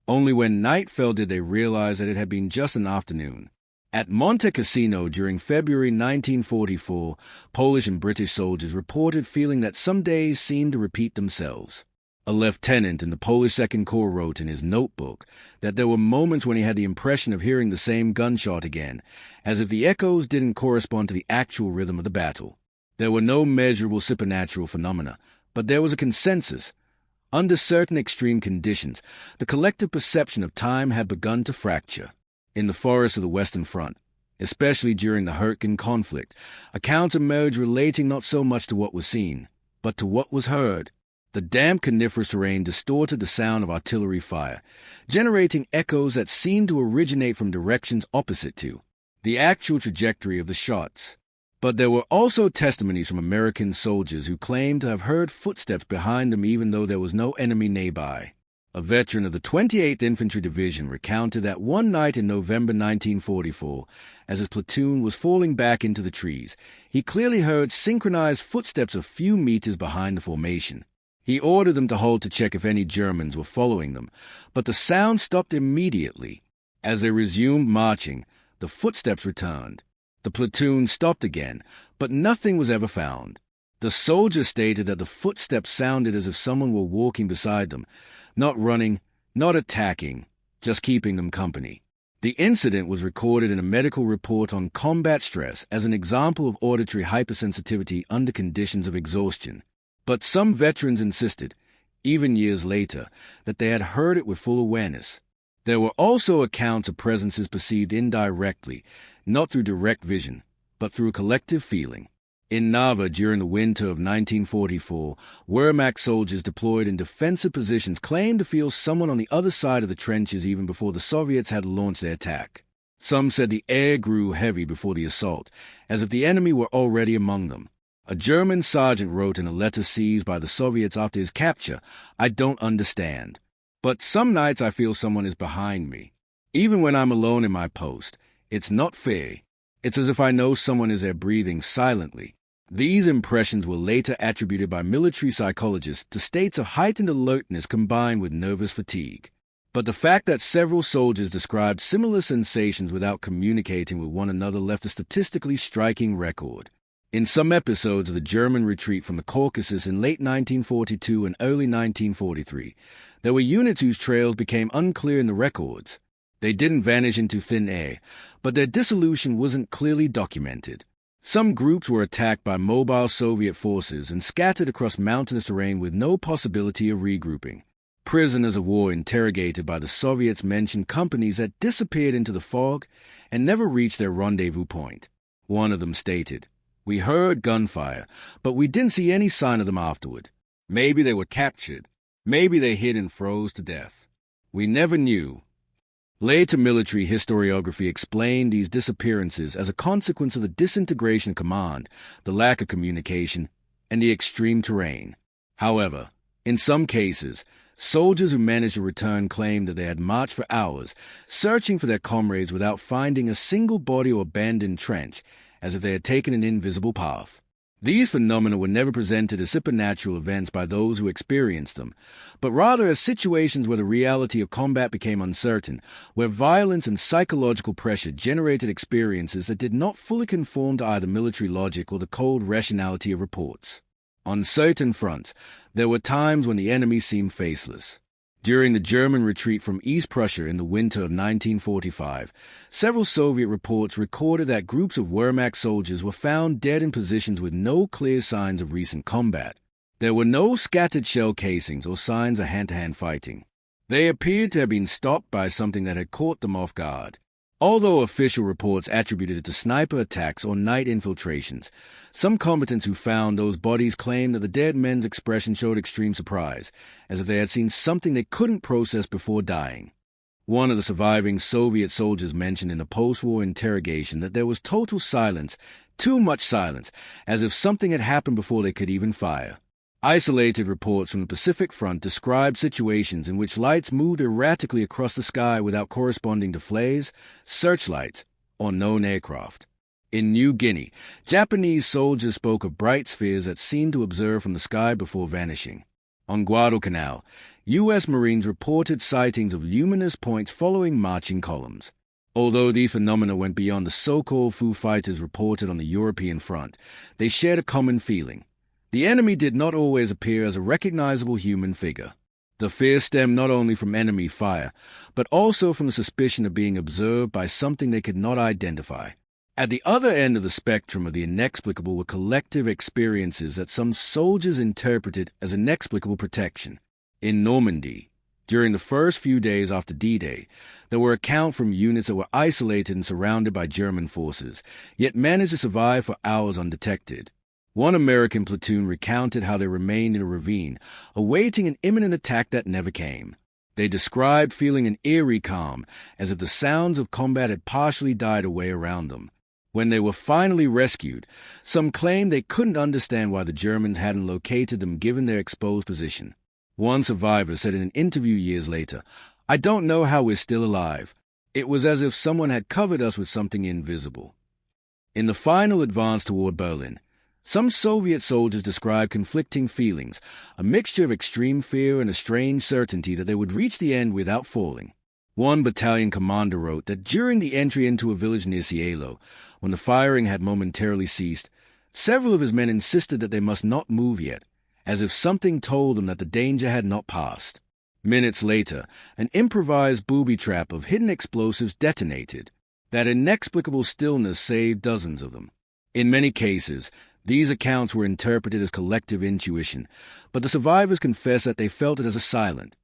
Speaker 1: Only when night fell did they realize that it had been just an afternoon. At Monte Cassino during February 1944, Polish and British soldiers reported feeling that some days seemed to repeat themselves. A lieutenant in the Polish Second Corps wrote in his notebook that there were moments when he had the impression of hearing the same gunshot again, as if the echoes didn't correspond to the actual rhythm of the battle. There were no measurable supernatural phenomena, but there was a consensus. Under certain extreme conditions, the collective perception of time had begun to fracture. In the forests of the Western Front, especially during the Hurtgen conflict, accounts emerged relating not so much to what was seen, but to what was heard. The damp coniferous terrain distorted the sound of artillery fire, generating echoes that seemed to originate from directions opposite to the actual trajectory of the shots. But there were also testimonies from American soldiers who claimed to have heard footsteps behind them even though there was no enemy nearby. a veteran of the 28th Infantry Division, recounted that one night in November 1944, as his platoon was falling back into the trees, he clearly heard synchronized footsteps a few meters behind the formation. He ordered them to halt to check if any Germans were following them, but the sound stopped immediately. As they resumed marching, the footsteps returned. The platoon stopped again, but nothing was ever found. The soldiers stated that the footsteps sounded as if someone were walking beside them, not running, not attacking, just keeping them company. The incident was recorded in a medical report on combat stress as an example of auditory hypersensitivity under conditions of exhaustion. But some veterans insisted, even years later, that they had heard it with full awareness. There were also accounts of presences perceived indirectly, not through direct vision, but through a collective feeling. In Narva during the winter of 1944, Wehrmacht soldiers deployed in defensive positions claimed to feel someone on the other side of the trenches even before the Soviets had launched their attack. Some said the air grew heavy before the assault, as if the enemy were already among them. A German sergeant wrote in a letter seized by the Soviets after his capture, "I don't understand. But some nights I feel someone is behind me. Even when I'm alone in my post, it's not fair. It's as if I know someone is there breathing silently." These impressions were later attributed by military psychologists to states of heightened alertness combined with nervous fatigue. But the fact that several soldiers described similar sensations without communicating with one another left a statistically striking record. In some episodes of the German retreat from the Caucasus in late 1942 and early 1943, there were units whose trails became unclear in the records. They didn't vanish into thin air, but their dissolution wasn't clearly documented. Some groups were attacked by mobile Soviet forces and scattered across mountainous terrain with no possibility of regrouping. Prisoners of war interrogated by the Soviets mentioned companies that disappeared into the fog and never reached their rendezvous point. One of them stated, "We heard gunfire, but we didn't see any sign of them afterward. Maybe they were captured. Maybe they hid and froze to death. We never knew." Later military historiography explained these disappearances as a consequence of the disintegration of command, the lack of communication, and the extreme terrain. However, in some cases, soldiers who managed to return claimed that they had marched for hours, searching for their comrades without finding a single body or abandoned trench, as if they had taken an invisible path. These phenomena were never presented as supernatural events by those who experienced them, but rather as situations where the reality of combat became uncertain, where violence and psychological pressure generated experiences that did not fully conform to either military logic or the cold rationality of reports. On certain fronts, there were times when the enemy seemed faceless. During the German retreat from East Prussia in the winter of 1945, several Soviet reports recorded that groups of Wehrmacht soldiers were found dead in positions with no clear signs of recent combat. There were no scattered shell casings or signs of hand-to-hand fighting. They appeared to have been stopped by something that had caught them off guard. Although official reports attributed it to sniper attacks or night infiltrations, some combatants who found those bodies claimed that the dead men's expression showed extreme surprise, as if they had seen something they couldn't process before dying. One of the surviving Soviet soldiers mentioned in a post-war interrogation that there was total silence, too much silence, as if something had happened before they could even fire. Isolated reports from the Pacific Front described situations in which lights moved erratically across the sky without corresponding to flares, searchlights, or known aircraft. In New Guinea, Japanese soldiers spoke of bright spheres that seemed to observe from the sky before vanishing. On Guadalcanal, U.S. Marines reported sightings of luminous points following marching columns. Although these phenomena went beyond the so-called Foo Fighters reported on the European front, they shared a common feeling. The enemy did not always appear as a recognizable human figure. The fear stemmed not only from enemy fire, but also from the suspicion of being observed by something they could not identify. At the other end of the spectrum of the inexplicable were collective experiences that some soldiers interpreted as inexplicable protection. In Normandy, during the first few days after D-Day, there were accounts from units that were isolated and surrounded by German forces, yet managed to survive for hours undetected. One American platoon recounted how they remained in a ravine, awaiting an imminent attack that never came. They described feeling an eerie calm, as if the sounds of combat had partially died away around them. When they were finally rescued, some claimed they couldn't understand why the Germans hadn't located them given their exposed position. One survivor said in an interview years later, "I don't know how we're still alive. It was as if someone had covered us with something invisible." In the final advance toward Berlin, some Soviet soldiers described conflicting feelings, a mixture of extreme fear and a strange certainty that they would reach the end without falling. One battalion commander wrote that during the entry into a village near Cielo, when the firing had momentarily ceased, several of his men insisted that they must not move yet, as if something told them that the danger had not passed. Minutes later, an improvised booby trap of hidden explosives detonated. That inexplicable stillness saved dozens of them. In many cases, these accounts were interpreted as collective intuition, but the survivors confessed that they felt it as a silent,